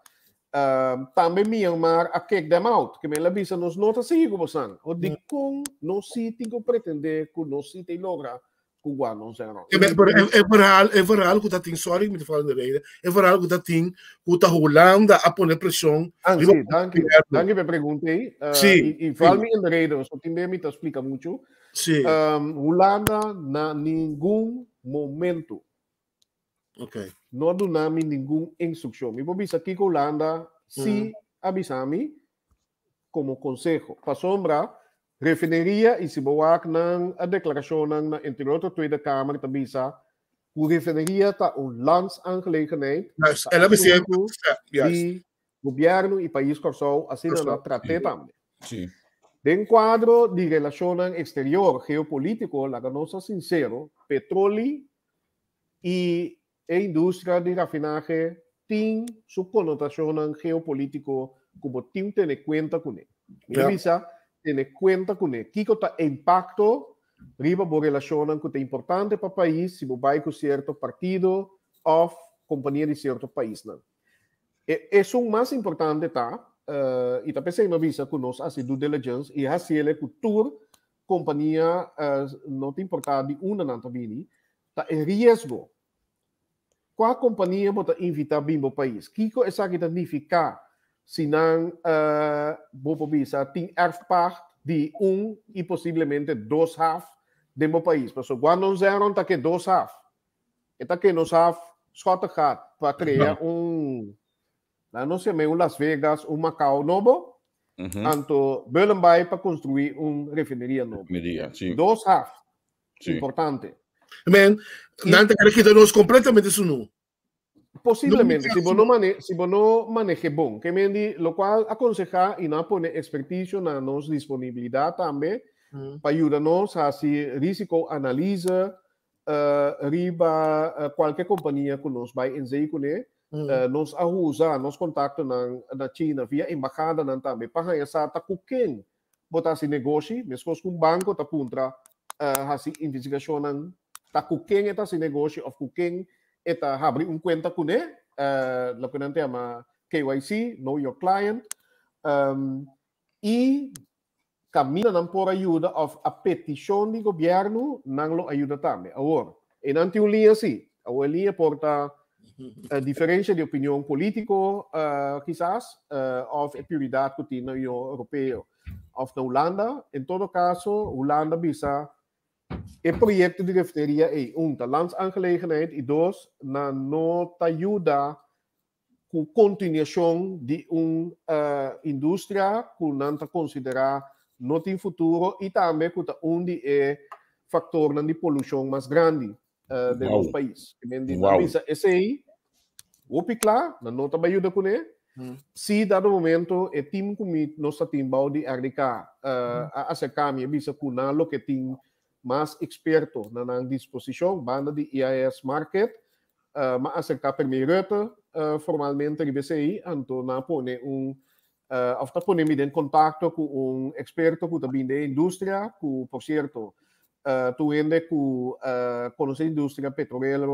Também Myanmar a kick them out, que me avisa nos notas sigo bosan. O de com não se tem que pretender que não se tem logra. É verdade que está sorry me falando de rede. É verdade que está Holanda a poner pressão. Sim, danke me perguntei. E fala-me em rede, só tem me explica muito. Sim. Holanda na nenhum momento. Ok. Não dá-me nenhuma instrução. Me vou dizer aqui que Holanda se avisame como conselho. Para sombra refineria e se boa a declaração na interior da Tweede Kamer te bisa que refineria está landsaangelegenheid ela precisa de governo e país corsou assim na trate também. Sim. Dentro quadro de relação exterior geopolítico, la nossa sincero, petróleo e a indústria de rafinagem tem sua conotação geopolítico como tem que ter conta com ele. Bisa tener cuenta con el que impacto riba por relación que es importante para el país si vai con cierto partido o compañía de cierto país. Isso o mais importante tá, e tá pensando visa que nós assim due diligence e assim ele cultura companhia não tem importado de uma não também, tá em risco. Qual companhia pode invitar bem para o país? Kiko essa que significa se não vou visa tem erfpacht de e possivelmente dois half de meu país. Porque quando nós eram tá que dois half, está que nós half schota gaat para criar não sei mais Las Vegas, Macau novo, anto Belembay para construir refineria novo. Dois half, importante. Man, não te quero que nós completamente isso não. Possivelmente, se você não maneja bom, que me diz, lo qual aconseja e não pone expertise na nossa disponibilidade também, para ajudar-nos a fazer risco análise, riba qualquer companhia que nós vai ensinar com ele, nos ajuda, nos contacta na China via embaixada também, para essa tá com quem botar esse negócio, mesmo com banco tá contra fazer investigação, tá com quem está esse negócio ou com quem está abrir conta com ele, lo que não chama KYC, Know Your Client, e camina não por ajuda a petição do governo não lo ajuda também. Agora, e não tem uma linha assim, a linha porta diferença de opinião político, quizás, ou prioridade que tem na União Europeia, ou na Holanda. Em todo caso, Holanda bisa o projeto de refineria é landsaangelegenheid e dois, na nota ajuda com continuação de indústria que não está considerada não tem futuro e também que onde é fator de poluição mais grande do nosso país. Esse aí, o claro, não está ajuda com ele. Se dado momento é time que nós temos de RDK a acercar-me bisa com lo que tem mais experto na disposição, banda de IAS Market, mas acercar primeiro formalmente de BCI, então na pone of tá pone em contato com experto que também da indústria, que por certo, tu ende com conhecer a indústria petrolera,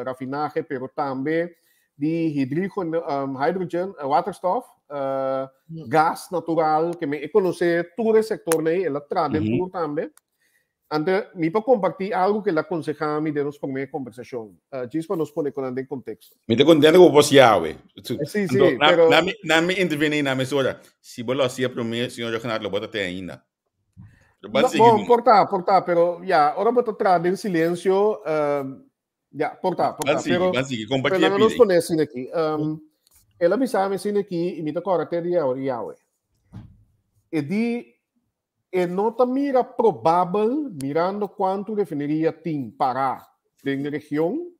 rafinagem, pero também de hydrogen, waterstof, gás natural, que me conhece todo o setor, ela traz dentro também. Então, me para compartilhar algo que ela aconselha-me de nossa primeira conversação. Diz para nos pôr em contexto. Me estou contando com você, Yahweh. Sim, pero... Não me interveni na mesura. Se você assim, para mim, senhor Johanat, lo bota até ainda. Bom, portar, pero, ya, ahora vou trazer em silêncio, ya, portar, pero não nos conhecem aqui. Ela me sabe assim aqui, e me está correto de Yahweh. E não está mira provável, mirando quanto refineria tem para na região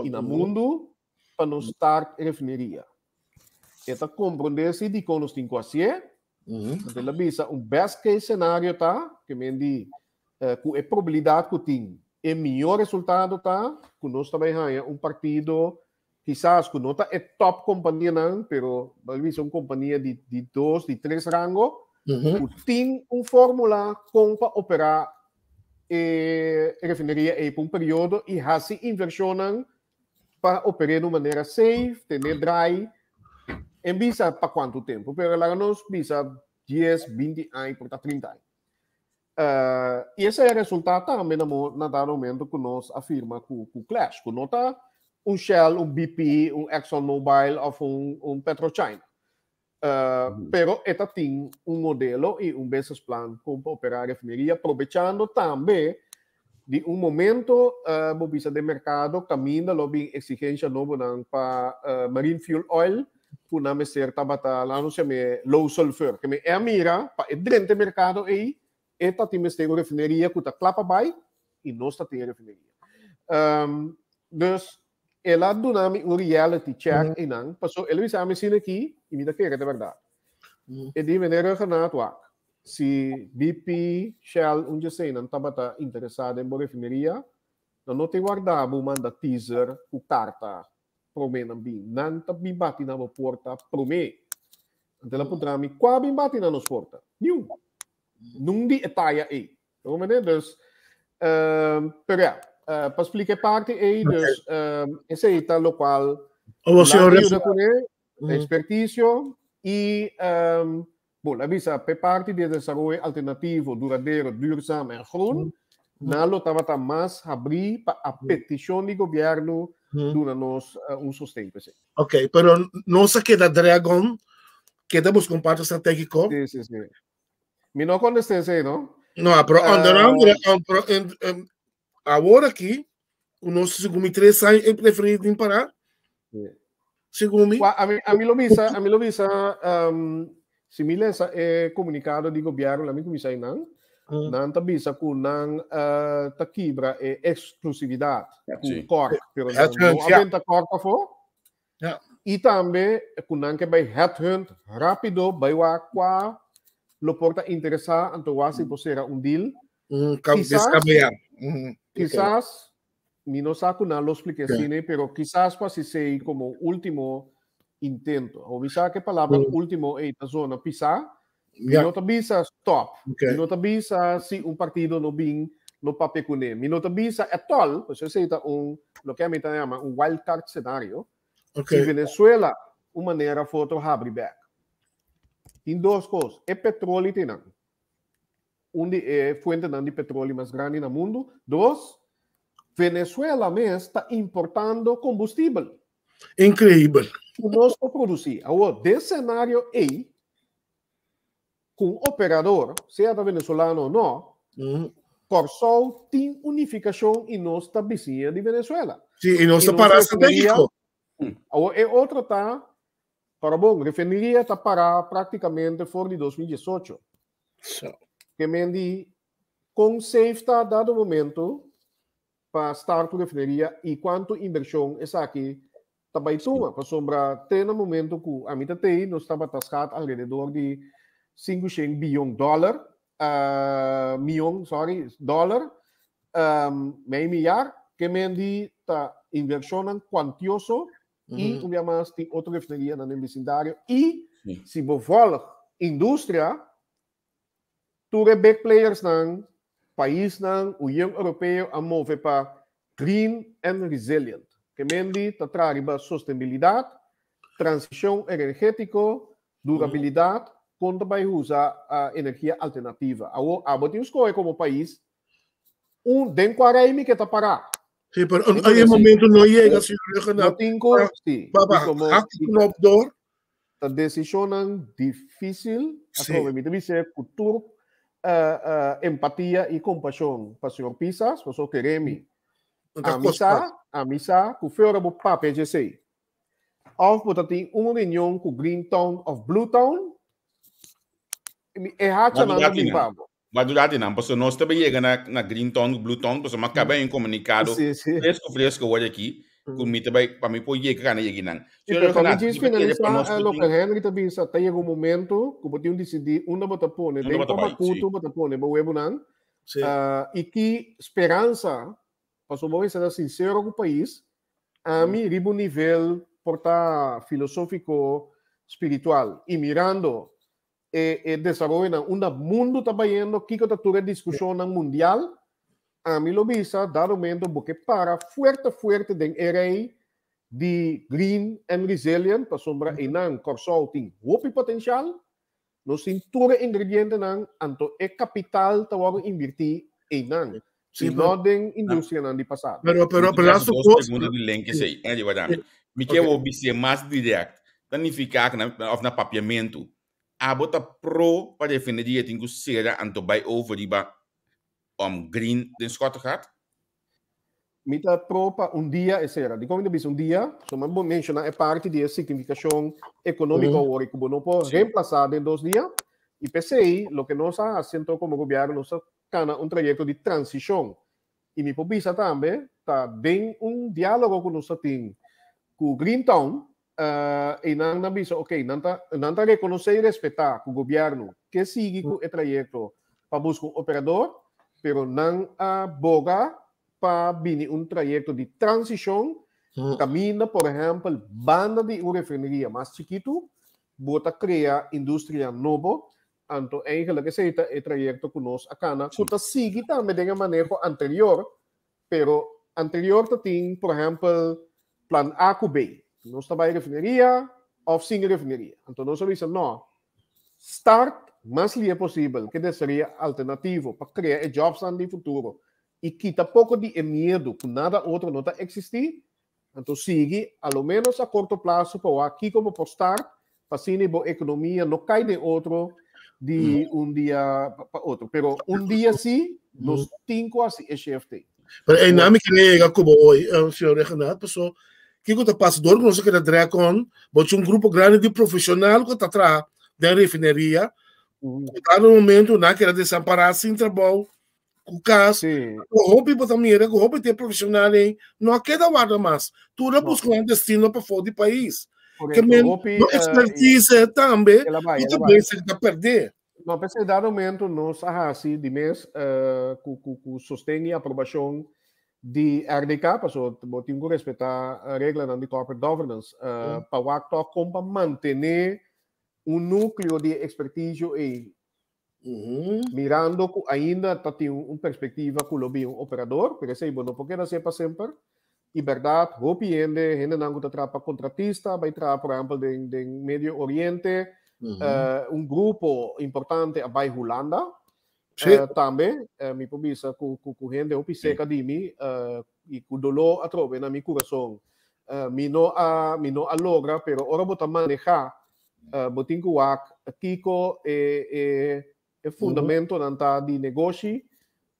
e no mundo, para não estar refineria. Está compreender-se de que nós temos quase, ela visa best case cenário, tá? Que me diz, com a probabilidade que tem, o melhor resultado, tá? Que nós também temos partido, quizás que não está top companhia, não, pero vai ser uma companhia de 2, de 3 rangos, tem fórmula como para operar a refineria por período e fazer inversão para operar de maneira safe, ter dry, em visa para quanto tempo? Pero ela nos visa 10, 20 anos, por 30 anos. E esse é o resultado também na dado momento que nós afirma com o Clash, que não está Shell, BP, ExxonMobil ou PetroChina. Pero esta tem modelo e business plan como operar a refineria, aproveitando também de momento movimento de mercado caminha lobby exigência novo para marine fuel oil, que não ser tabata lá não chama low sulfur, que me é mira para dentro do mercado aí esta tem uma refineria que está clapa vai e não está tem refineria. Dus ela dá-me reality check e não, passou ele me sabe assim aqui e me dá que é verdade. E de maneira geral, se BP, Shell, sei não estava interessado em refineria, não tem guardado manda teaser o carta prome nambi, não está bati na porta prome. Então ela poderá me quase bati na nos porta. Não de etaia aí. Então, dus pero para explicar parte aí, dus esse é o local. O senhor experticio y la visa parte de desarrollo alternativo, duradero, duurzaam en groen. Nalo tabata más abrir a petición del gobierno dando-nos sustento. Ok, pero no se queda Dragon, queda buscar un parte estratégico. Sí. Mi no contesté, ¿no? No, pero agora aqui, o nosso segundo 3 anos é preferido em parar. Segundo a mim lo visa similesa é comunicado de governo, a mim comisa não. Não tá bisa com não tá quebra é exclusividade com cork, pero não aventa cork for. E também com não que vai headhunt rápido, vai qua lo porta interessar anto wasi posera deal. Quizás mi no saco nada lo expliqué cine, pero quizás para si como último intento. O visa que palabra último esta zona pisar. Mi no te visa stop. Mi no te visa si un partido no bin no pape con él. Mi no te visa atol, pues eso es lo que a mí te llama un wild card scenario. Si Venezuela una manera foto habri back. Tem duas coisas. É petróleo tem não. É fonte de petróleo mais grande no mundo. Dois, Venezuela mesmo está importando combustível. Incrível. Nós produzir. Agora, desse cenário aí, com operador, seja venezuelano ou não, Corsol tem unificação e nós está vizinha de Venezuela. Sim, e nós está para estratégico. Agora, é outro tá. Para bom, refineria está para praticamente fora de 2018. Que mendi com safety dado momento para start a refineria e quanto inversão essa aqui está bem tuma. Para sombra tem no momento que a mitad tem nós estava tascado ao redor de 500 bilhões de dólares, meio milhar, que mendi está inversão quantioso. E obviamente tem outra refineria no vecindário. E se você indústria, tu big players ng país ng União Europeia a mover para green and resilient. Que mendi tratar sustentabilidade, transição energética, durabilidade, quando vai usar a energia alternativa. A botar escolha como país, den 40 que está parado. Sí, pero hay un momento no llega, señor Leonardo. A decisão difícil, a cultura, empatia e compaixão para o senhor Pisas, para o senhor Keremi. A missa, que foi o papel de sei. Of botar tem uma reunião com Greentown of Bluetown, é hacha na Zimbabwe. Mas durante não, porque nós também chegamos na Greentown, Bluetown, porque nós acabamos em comunicado fresco hoje aqui, comigo também, para mim, pode chegar na não. Para mim, finalizar, o que Henry também está em um momento, que pode decidir, onde bota pone, tem como culto, bota pone, para o webinar, e que esperança, para o ser sincero com o país, a mim, ribo nível, porta filosófico, espiritual, e mirando desarrollo en un mundo está yendo que está discusión mundial a mí lo visa dado momento porque para fuerte den RI de green and resilient para sombra en Corsol tem hopi potencial no cintura ingrediente nan anto capital tawag invertir en si no den industria nan di pasado pero las dos perguntas de link sei me que o ser mais direto planificar na papiamento a bota pro para definir tem que ser anto by over riba green den Scott gaat. Mita pro para dia será. De como diz dia, so man mencionar é parte de significação econômica ou que não pode reemplazar em 2 dias. E PCI, lo que nós hacemos como governo, nós cana trajeto de transição. E me pobisa também, tá bem diálogo que nós tem com Greentown. E não avisa, não reconhecer e respeitar o governo que sigue com o trajeto para buscar um operador, pero não aboga para vir trajeto de transição, camina, por exemplo, banda de uma refineria mais chiquito, bota criar indústria nova, então eigenlijk seja o trajeto que nós acá, que sigue também de manejo anterior, pero anterior tem, por exemplo, plan A com B. Nós trabalhamos em refineria, of sin refineria. Então nós dizemos, não, start mais livre possível, que seria alternativo para criar jobs no futuro. E quita pouco de medo que nada outro não está existir. Então sigue, ao menos a curto prazo, para aqui como por start, para assim a economia não cai de outro de dia para outro. Pero dia sim, nos 5 assim é CFT. Mas é nada que nega como o senhor Renato, pessoal, que está passando, não sei que é Dracon, mas grupo grande de profissional que está atrás da refineria, está no momento na que era desamparar sem trabalho, o caso, o hobby também era, o hobby ter profissional aí, não queda guarda mais, tudo buscando um destino para fora do país. Que mesmo expertise também, e também se está perder. Não, pensei dar momento nós assim de mês com sustento e aprovação de RDK, passou tem que respeitar a regra de corporate governance para o acto como manter núcleo de expertise e mirando ainda tem perspectiva com o operador, por exemplo, não pode ser para sempre. E verdade, hopi gente não está para contratista, vai trabalhar, por exemplo, no Médio Oriente, grupo importante vai Holanda, também, me publica com gente hopi seca de mim, e com dolor a trobe na minha coração. Me não logra, pero ora bota manejar, botin que Kiko é fundamento nanta de negócio.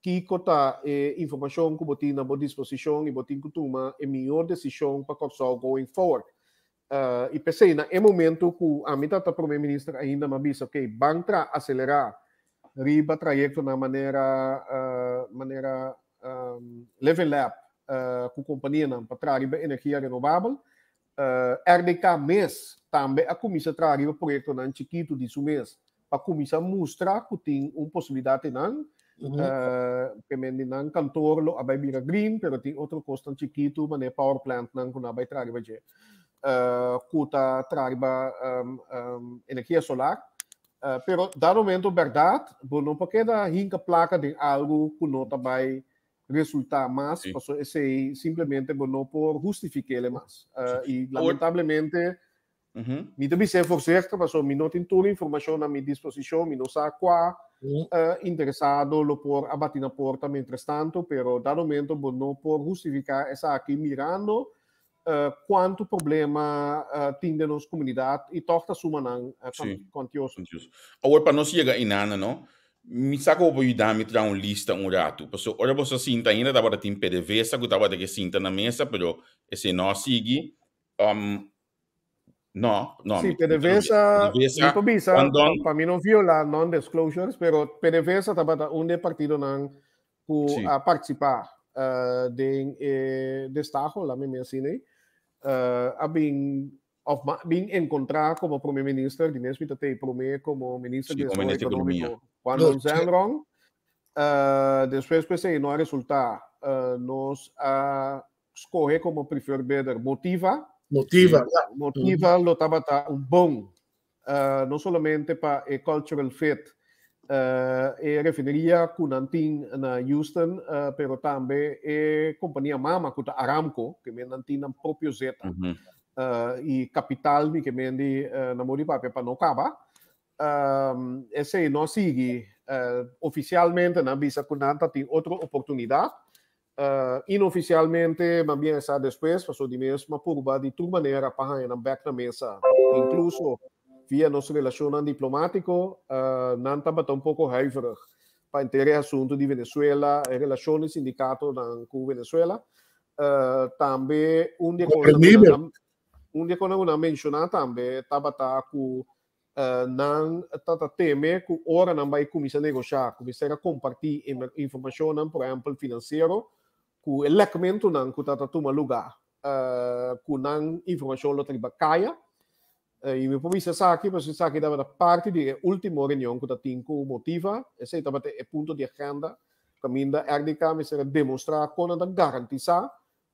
Kiko tá informação que botin na boa disposição e botin que toma a melhor decisão para Corsol going forward. E pensei na momento que a mitad da primeiro-ministro ainda me avisa que banca acelerar riba trajeto na maneira level up com companhia para trazer energia renovável. RDK mês também a começar a trazer o projeto na chiquito de su mês para começar a mostrar que tem uma possibilidade não que mendinan kantor lo abay bira green pero tem outro custo chiquito mané power plant nang kuna abay traga baje kuta traga energia solar pero dado momento verdade não porque da hinca placa de algo que não vai resultar mais porque esse simplesmente não por justificar ele mais e lamentavelmente me deve ser forçado porque me não tem toda a informação à minha disposição me não sabe qual interessado lo por abatir na porta mientras tanto, pero dado momento não por justificar essa aqui mirando quanto problema tem de nossa comunidade e toca sumanan quantioso. Agora para nós chegar em ano, não? Me saca o apoio da me tirar uma lista rato, porque ora você sinta ainda dava tem PDVSA, que dava que sinta na mesa, pero esse não sigue no. Sí, PDVSA, para mí no viola non-disclosures, pero PDVSA está un partido que a participar de destajo, la misma cine, a bien encontrar como primer ministro, de mesmo te promete como ministro de Desarrollo Económico. Cuando Zenron, después pensé no resulta, nos escoge como preferred bidder, motiva lo tabata bom não somente para o cultural fit refineria Kunantin na Houston pero também companhia mama que Aramco que menantin na próprio Zeta e capital que mendi na Moripa para não acaba esse não sigue oficialmente na visa Kunanta tem outra oportunidade inoficialmente, mas bem essa depois, passou de mesma curva de toda maneira para na back na mesa, incluso via nosso relação diplomático, não estava tão pouco huiverig para entender o assunto de Venezuela, relações sindicato com Venezuela, também dia quando eu mencionar também estava com não tata teme que ora não vai começar a negociar, começar a compartilhar informação, por exemplo, financeiro que o elemento não que está toma lugar que não informação lo triba caia e me pomisa aqui mas isso aqui da parte de última reunião que está tinco motiva esse estava é ponto de agenda caminho da RDK me será demonstrar com a garantizar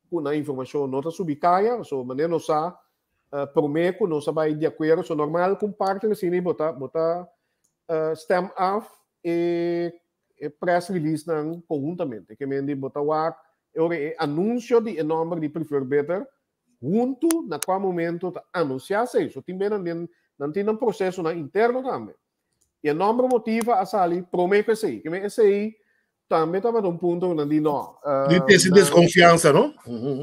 que a informação não está subicaia so maneira não sa prometo não vai de acordo so normal com parte assim botar stem off e press release conjuntamente que me botar o anúncio de nome de preferred bidder junto na qual momento anunciar-se isso. Também não tem um processo interno também. E o nome motiva a sair, promete esse aí. Que esse aí também estava num ponto onde não. De ter essa desconfiança, não?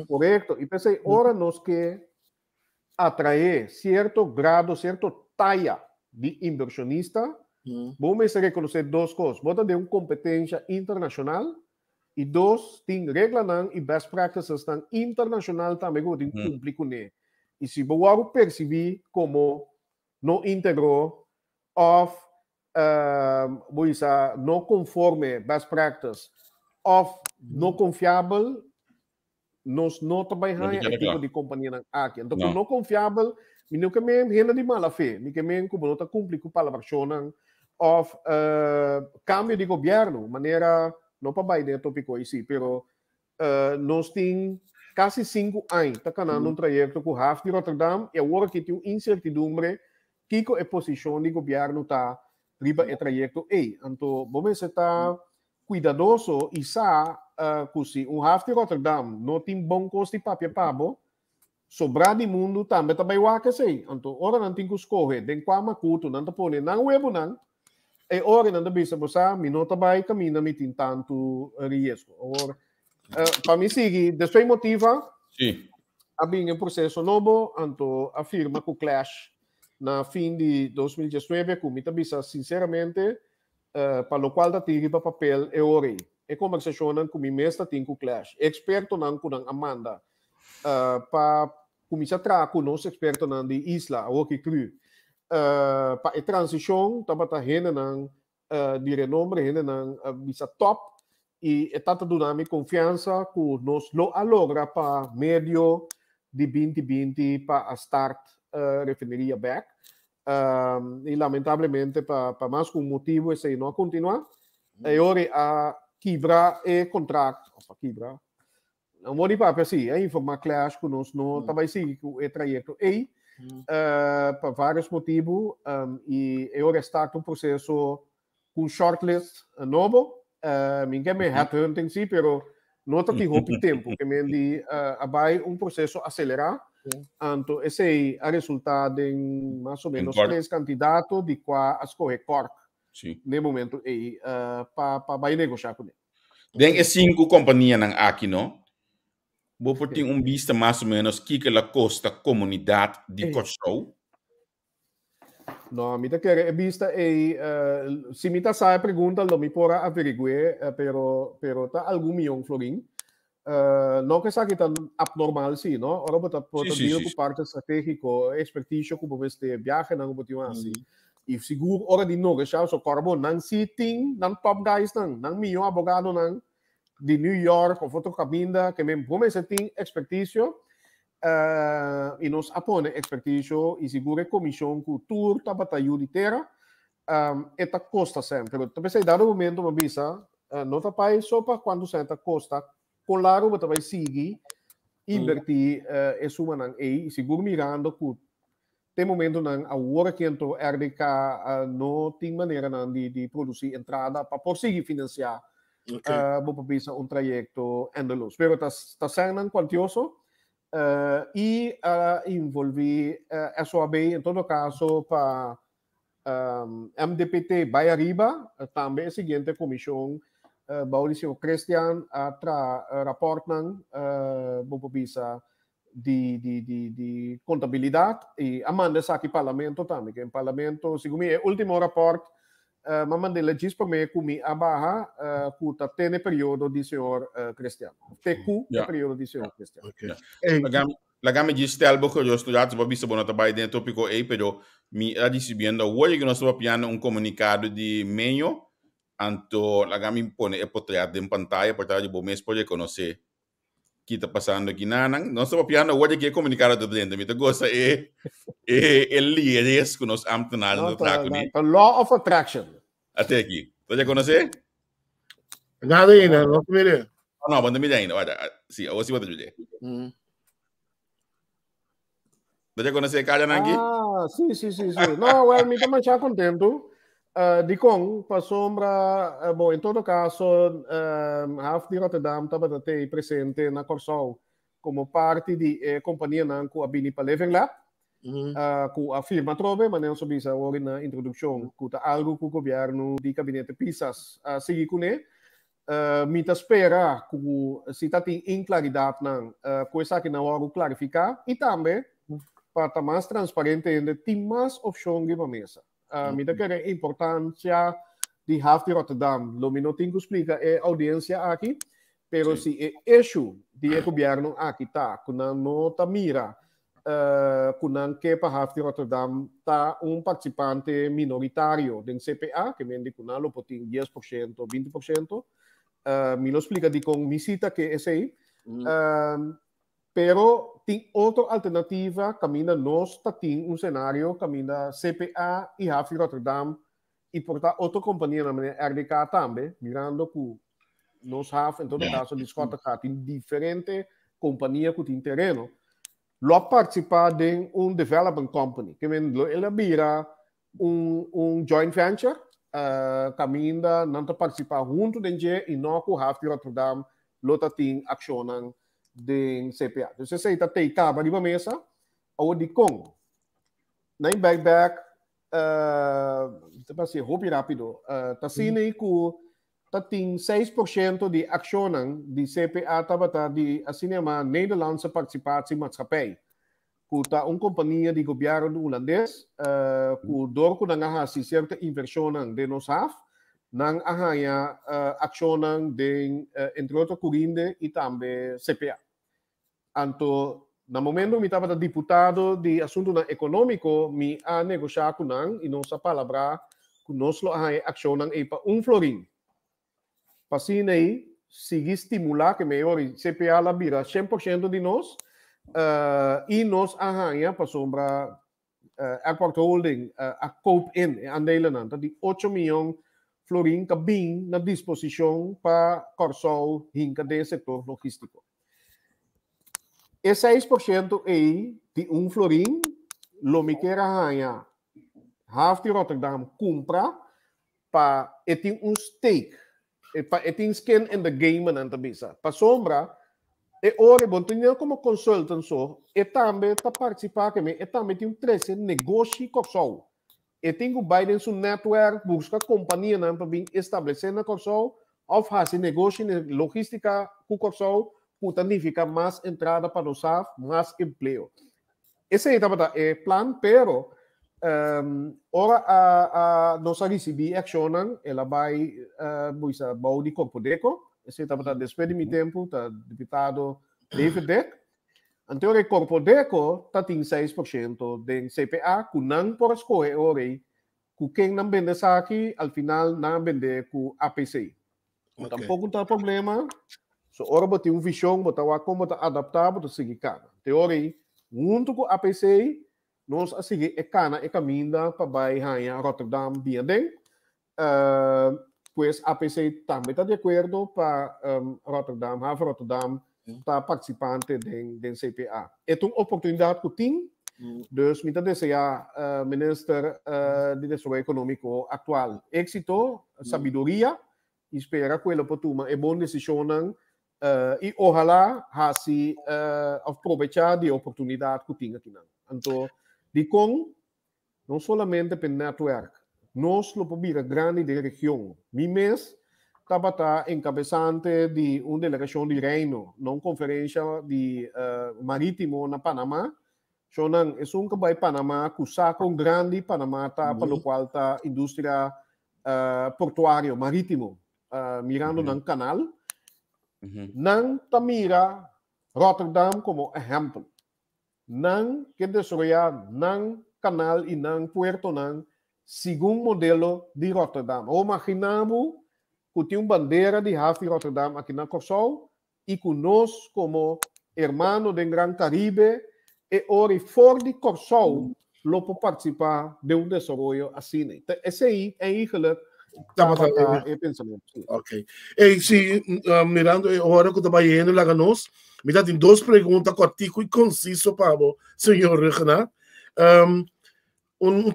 Correto. E pensei, ora nós que atrair certo grado, certo taia de inversionista, vamos reconhecer duas coisas. Bota de uma competência internacional e dois, tem regra e best practices internacional também que tem cumprir com ele. E se você perceber como não integrou ou não conforme best practice ou não confiável, nós não trabalhamos em tipo de companhia aqui. Então, não confiável, não que me renda de mala fé, não que me como não está cumprir com a palavra ou cambio de governo, maneira não para baixo tópico aí, pero nós temos quase 5 anos tá canando um trajeto com o Haft de Rotterdam e agora que tem incertidumbre que a posição de governo está riba o trajeto aí. Então, vamos estar cuidadoso e sabe que se Haft de Rotterdam não tem bom custo de papel pabo, sobrar de mundo também está bem o que sei. Então, ora não tem que escolher, tem que macuto, não está pondo não web não. E ora não bisa bosa, mi não trabalha caminho, mi tem tanto risco. Ora, para mim seguir, depois motiva, havia um processo novo, então afirma que o Clash na fim de 2019, que mi bisa sinceramente, para o qual da tiri para papel é ora. E conversação com mi mestra tem com o Clash, experto não com Amanda, para começar a trabalhar com nós experto não de Isla, o que cru. Para a transição, estava tendo de renome, bisa top, e é tanta dinâmica, confiança que nós lo alogra para meio de 2020 para a start refineria back. E lamentavelmente, para mais com motivo, esse não continua. E ora a quebrar o contrato, para quebrar. Não vou dizer para si, informar claro que nós não estava seguindo o trajeto aí. Para vários motivos e eu restarto processo com shortlist novo ninguém me headhunting sim, pero não está tendo tempo que me di vai processo acelerar então esse é a resultado em mais ou menos 3 candidatos de qual escolher Cork no momento aí para vai negociar com ele. Tem 5 companhias aqui, não? Vou ter vista mais ou menos que a costa comunidade de Kosovo. Não, me quer vista se me tá sai pergunta, lo me pora averiguar, pero tá algum milhão florim. Não que sabe tá abnormal sim, não? Ora bota deal com parte estratégico, expertise com você viaje não botiu assim. E seguro ora de novo, já so corbo não sitting, não top guys não milhão abogado não. De New York, of outra cabinda, que mesmo como esse tem expertise, e nos apone expertise e segura comissão cultura, tabata judiciária, eta costa sempre. Pero também se dado momento uma visa, não tá pai só para quando se enta costa, claro, você vai seguir, invertir e suma nang e seguro mirando que tem momento nang a hora que ento RDK não tem maneira nang de produzir entrada para conseguir financiar. Vou pensar trajeto andaluz. Pero está sendo quantioso e envolve SOAB, em todo caso, para MDPT vai arriba, também a seguinte comissão, Baudício Christian, raportam, vou pensar, de contabilidade e Amanda aqui parlamento também, que em parlamento, segundo o último rapporto, mamãe legis para mim que a barra cuta tem período de senhor Cristiano. Tecu período de senhor Cristiano. La gama de estelbo que eu estudado para bisa bona trabalho dentro tópico aí, pero me recebiendo hoje que nós estamos piando comunicado de meio, anto la gama pone e potreado em pantalla para de bom mês poder conhecer que está passando aqui nanang. Nós estamos piando hoje que comunicado de dentro, me gosta líderes que nós amtenado no traco ni. The law of attraction. Até aqui. Você já conhece? Nada ainda, não primeiro. Não, mas não me ainda. Olha, sim, eu vou te dizer. Você já conhece Kaja Nangi? Sim. Não, well, me também já contento. De com, para sombra, bom, em todo caso, Haft de Rotterdam estava até presente na Corsol como parte de companhia nan ku abini pa Level Lab. Ku a firma trobe, mas não soube agora na introdução, ku ta algo ku governo de gabinete pisas sigi kune. Mita espera ku se tá tem inclaridade nan coisa que não vou clarificar e também para estar mais transparente ainda tem mais opção de mesa. Mita que é importância de Haft de Rotterdam, lo mino tenho que explicar é audiência aqui, pero se é issue de governo aqui tá, quando não tá mira quando que para Haft de Rotterdam tá participante minoritário do CPA, que vende quando lo potin 10%, 20%, me lo explica de com visita que é aí, pero tem outra alternativa, camina nós tá tem cenário, camina CPA e Haft de Rotterdam e portar outra companhia na RDK também, mirando que nós em todo caso, discota que tem diferente companhia que tem terreno, lo participar de development company, que ela vira joint venture, caminha, não tá participar junto de gente e não com Haft de Rotterdam, lo tá tem ação de CPA. Então, se você tá tem cabo de uma mesa, ou de com, na back tipo assim, rápido, tá sendo que tá tem 6% de ação de CPA tá de assim uma Nederlandse participatie maatschappij. Que tá companhia de governo holandês, que door que não há certa inversão de nós não há ação de entre outros Corinde e também CPA. Então no momento que estava deputado de assunto econômico, me a negociar com nang e nossa palavra com nós a ação é para florim. Para assim aí, seguir estimular que melhor CPA la vira 100% de nós e nós arranha para sombra Airport Holding a cope-in andelen de 8 milhões florim que bem na disposição para Corsol hinca de setor logístico. E 6% aí de florim, lo me quer arranhar. Haft de Rotterdam compra para ter stake, para ter skin in the game na tabisa. Para sombra, e ora bom tinha como consultant so, e também tá participar que e também tem 13 negócio Corsol. E tem o Biden su network, busca companhia na para vir estabelecer na Corsol, ou fazer negócio logística com Corsol. Significa mais entrada para o SAF, mais emprego. Esse é o plano, pero ora nós recebemos ação, ela vai bom de Corpodeco, esse é despedir meu tempo, tá deputado David Deck. Então o Corpodeco tá tem 6% de CPA, que não por escolher ora, que quem não vende aqui, al final não vende com APC. Tampouco tem problema. So, ora bota visão, bota como adaptar, bota seguir cana. Teoria, junto com a APC, nós a seguir é cana e caminha para Bahia, Rotterdam, Biending. Pois a APC também está de acordo para Rotterdam, Haven Rotterdam, está participante do CPA. É uma oportunidade que tem, dus me desejar minister de Desenvolvimento Econômico atual êxito, sabedoria, espera que ele possa tomar uma boa decisão e ojalá hasi aproveitar de oportunidade que tinha aqui. Então, de com não somente pelo network, nós lo podemos grande de região. Mi mês estava encabeçante de uma delegação de Reino, numa conferência de marítimo na Panamá. Sonan é um que vai Panamá, que saca grande Panamá tá para o qual tá indústria portuário marítimo mirando no canal. Não tá mira Rotterdam como exemplo. Não que desenvolver não canal e não puerto não segundo modelo de Rotterdam. Ou imaginamos que tem uma bandeira de Haft de Rotterdam aqui na Corsol e que nós como hermano do Gran Caribe e ora fora de Corsol lo para participar de desenvolvimento assim. Esse aí é eigenlijk Ok. E se mirando agora que eu indo lá nós, me dá duas perguntas curtico e conciso para o senhor Renan.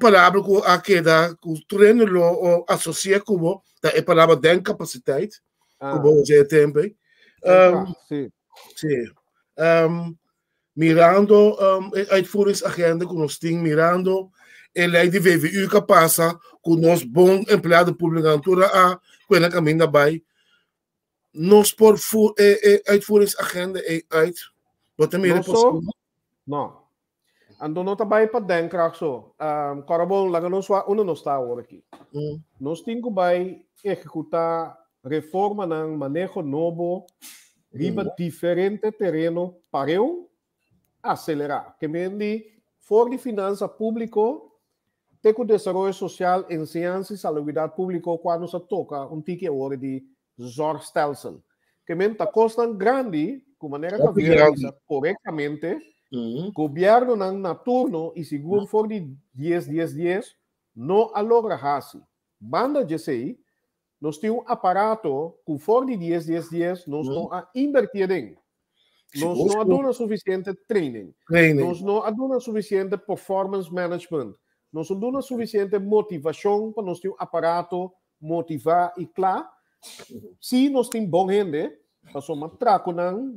Palavra que a queda que o treino lo associa com a palavra de capacidade, como você tem bem. Sim. mirando a uitvoeringsagenda que nós temos, mirando a lei de VVU que passa com nós bom empregado público a quando caminho vai nós por uitvoeringsagenda uit wat er meer possible não ando não trabalha para dentro só carabão lá não só não está agora aqui nós temos que vai executar reforma no manejo novo riba diferente terreno para eu acelerar que me for de finança público tem o desenvolvimento social em ciência e saúde pública quando se toca tique hora de zorgstelsel que me está custando grande de maneira que realiza corretamente governo na turno e seguro for de 10 não alogra assim banda de sei nós temos aparato que for de 10 nós não a invertir em nós não damos suficiente training nós não damos suficiente performance management nós não damos suficiente motivação para nós ter aparato motivar e claro se nós temos bom gente passou uma traco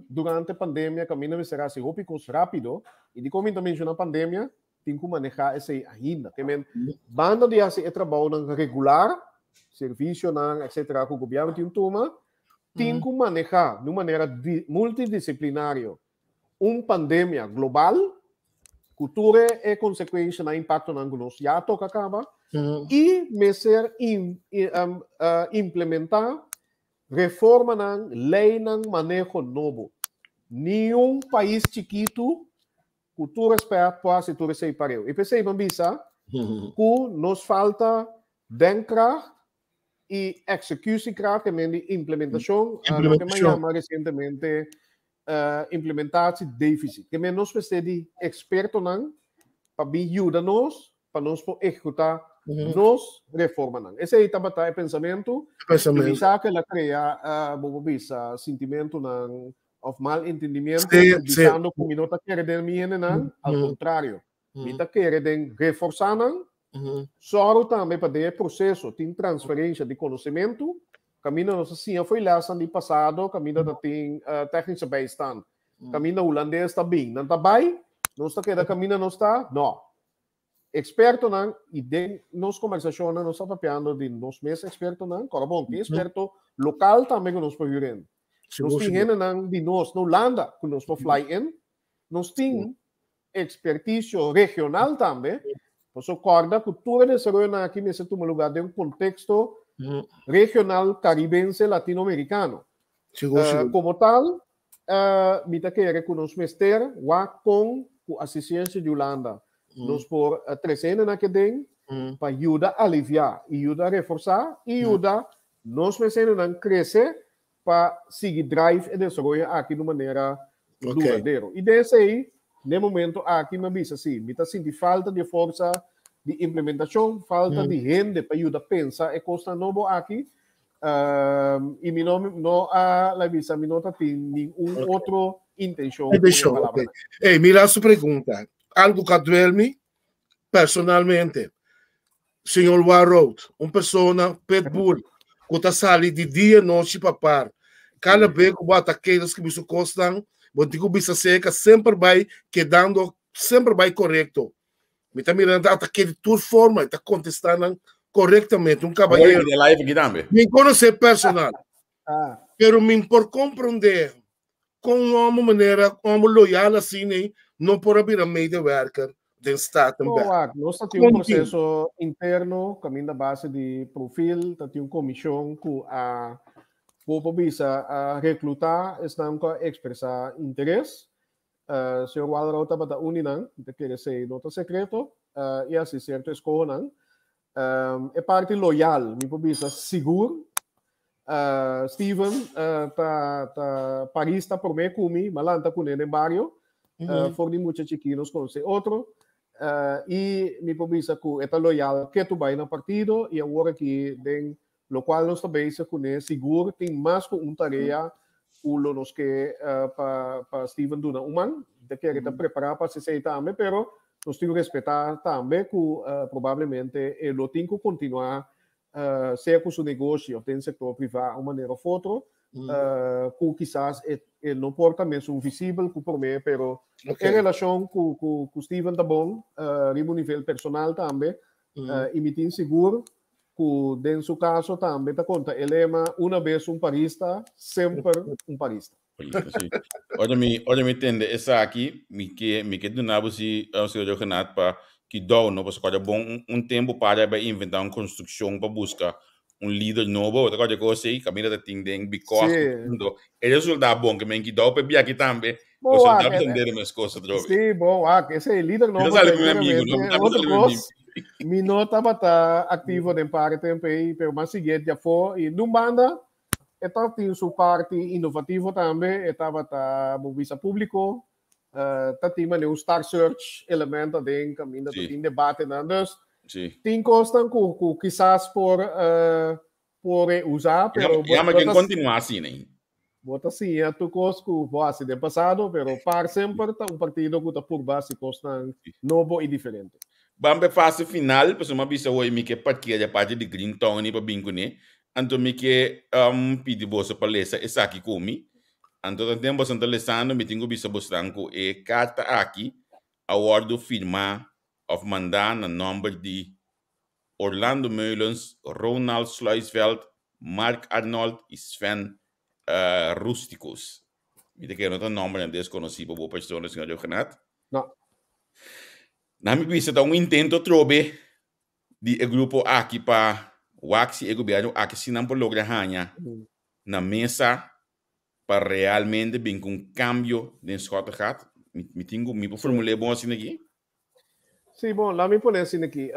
durante a pandemia caminho será se rópicos rápido e de como também na pandemia tem que manejar esse ainda que banda de esse trabalho regular serviço etc que o governo tem toma tem que manejar de maneira multidisciplinária pandemia global cultura é consequência na impacto na nós já toca acaba e meser implementar reforma na lei na manejo novo nenhum país chiquito cultura esperta para se tudo se pareu e pensei bambisa que nos falta denkracht e executiekracht que de implementação que me chama recentemente implementatie déficit que me nos precisa de experto nan para ajuda nos para nos executar nos reforma nan esse aí também pensamento e bisa que la crea bisa sentimento nan of mal entendimento bisando que não tá querendo nan ao contrário me tá querendo reforçar nan só também para o processo tem transferência de conhecimento caminho nossa sim foi lá ano passado caminho da tem técnica bijstand caminho holandês está bem não está bem não está que da caminho não está não experto não e de nos conversações nós está papeando de nos mesmos experto não corabom que experto local também que nos procuram nós temos não de nós na Holanda que nos fly in nós temos expertise regional também por isso corda cultura de desenvolvimento aqui nesse lugar de contexto regional caribense latino-americano como tal me está querendo que nos mester com a assistência de Holanda nos por 300 na que tem para ajudar a aliviar ajudar a reforçar e ajudar nos mestendo a crescer para seguir drive e desenvolver aqui de maneira duradoura e desse aí no momento aqui me avisa assim me está sentindo falta de força de implementação, falta de gente para ajudar a pensar, é coisa nova aqui, e não a visa, não tem nenhum outro intenção. Ei, mira a sua pergunta. Algo que duerme personalmente. Senhor Warroad, uma pessoa, Pitbull, que está saindo de dia e noite para par. Cada vez que bota aqueles que me costam, vou ter que bisa seca, sempre vai quedando, sempre vai correto. Me está mirando aquele tua forma, está contestando corretamente. Um cavalheiro. Me conhecer personal. Pero me por compreender com uma maneira, como loyal assim, não por abrir a medewerker do Estado também. Nós temos um processo interno, caminho da base de perfil, temos uma comissão que a bisa recrutar, estão a expressar interesse. Senhor Walrau estava da Uninang, que quer dizer nota secreto, e assim certo escola é parte loyal, me pode seguro. Steven tá Paris tá por meio comigo, malanta com ele em barrio, for de muitos chiquinos conhece outro, e me pode dizer que é loyal que tu vai no partido e agora que tem lo qual nós também se conhece seguro tem mais que uma tarefa ulo nos que para Steven Duna Uman, de que está preparado para se sair também, pero nós temos que respeitar também que provavelmente ele tem que continuar ser com seu negócio tem setor privado de uma maneira ou outra, que quizás não porta mesmo visível por mim, pero em relação com Steven tá bom, no nível personal também, e me tem seguro que em seu caso também tá conta, ele é uma vez parista, sempre parista. Sí. Olha me entende, essa aqui, me que do nabo se o senhor Renato para que dá, não, porque é bom tempo para inventar uma construção para buscar líder novo, outra coisa que caminha da ting because ele resultado bom que me que dá para aqui também, você não dá para entender mais coisas droga. Sim, bom, esse líder novo outro coisa, me nota estava ativo de parte tempo aí, pero mas seguinte já foi e não banda estava tem sua parte inovativa também, estava movimento público, tinha um Star Search elemento de caminho, tem debate nandos, tem coisas que quizás por usar, pero mas que continuar assim, né? Bota assim, tu coisa que base de passado, pero para sempre partido que está por base coisa novo e diferente. Vamos fase final, porque uma vez eu me que parte de Green Town e para bingo né. Anto mi que pidi bosa palesa essa aqui comi. Anto tantem bosa antalesando mi tingo bisa bostranco e carta aqui award firma of mandana number de Orlando Meulens, Ronald Sluisveld, Mark Arnold e Sven Rusticus. Mi te que não tá nome desconhecido por pessoa senhor Renato? Não. Na mi bisa tá intento trobe de grupo aqui para Waxi e governo aqui se não logra ganhar na mesa para realmente bem com cambio de escola gat. Me tenho me formulei bom assim aqui. Sim, bom, lá me põe assim aqui.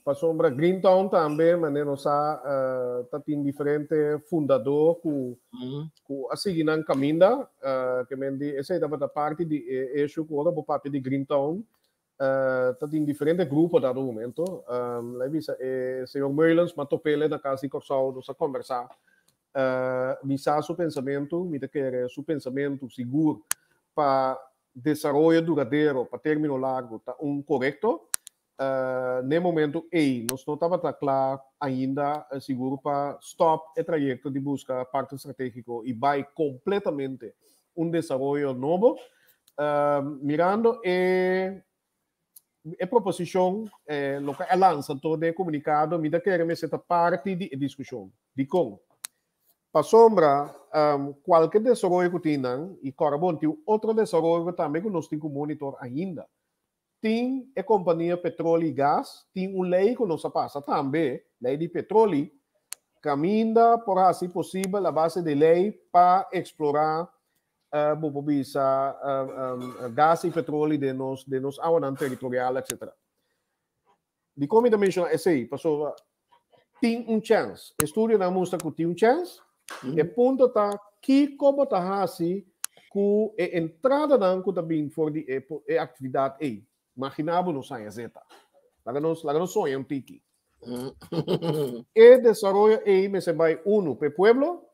Passou para Greentown também, mas não sa tem diferente fundador que assim não caminha, que me diz essa é da parte de eixo que agora por parte de Greentown. Tem diferentes grupos no momento. O senhor Meulens, Matopele, na casa de Corsal, nos a conversar. Misa seu pensamento, me quer seu pensamento seguro para desenvolvimento duradouro, para término largo, tá correto. No momento, nós não estava claro ainda seguro para stop o trajeto de busca parte estratégico e vai completamente desenvolvimento novo. Mirando a proposição local lança todo o comunicado me dá que essa parte de discussão de como para sombra qualquer desenvolvimento que tenham e Corabon tem outro desenvolvimento também que nós temos que monitor ainda tem a companhia petróleo e gás tem lei que nós passa também lei de petróleo caminha por assim possível a base de lei para explorar gás e petróleo de nos áreas territorial, etc. De como eu mencionei, esse passou tem chance. Estudo na mostra que tem chance. E ponto tá que como tá assim que a entrada não que também for de atividade imaginável no saia zeta. Lá não sonha tiki. E desarrollo me se vai para o pueblo.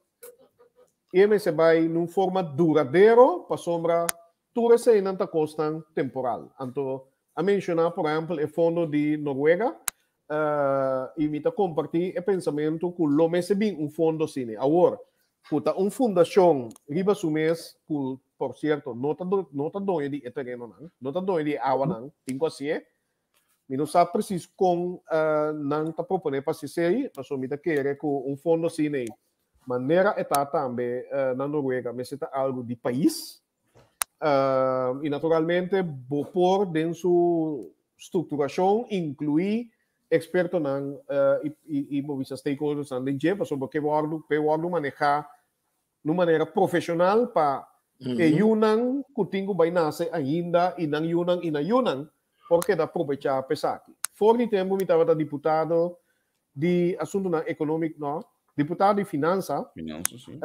E se vai numa forma duradoura para sombra tudo se não está custando temporal. Então, a mencionar, por exemplo, o fundo de Noruega e me compartilhar o pensamento que o mês bem fundo cine. Agora, que fundação riba su mês, que, por certo, não está doendo de terreno, não está doendo de água, não, tem que ser. Me não sabe preciso como não está propondo para se ser, mas me quer que fundo cine maneira está também na Noruega, mas é algo de país e naturalmente por dentro sua estruturação incluir expertos e movimentos stakeholders na DG, sobre que vão manejar de maneira profissional para que Yunnan kutingo vai nascer ainda e não Yunnan porque dá aproveitar pesar. Fora de tempo me estava deputado de assunto econômico, não? Deputado de Finanças, sim.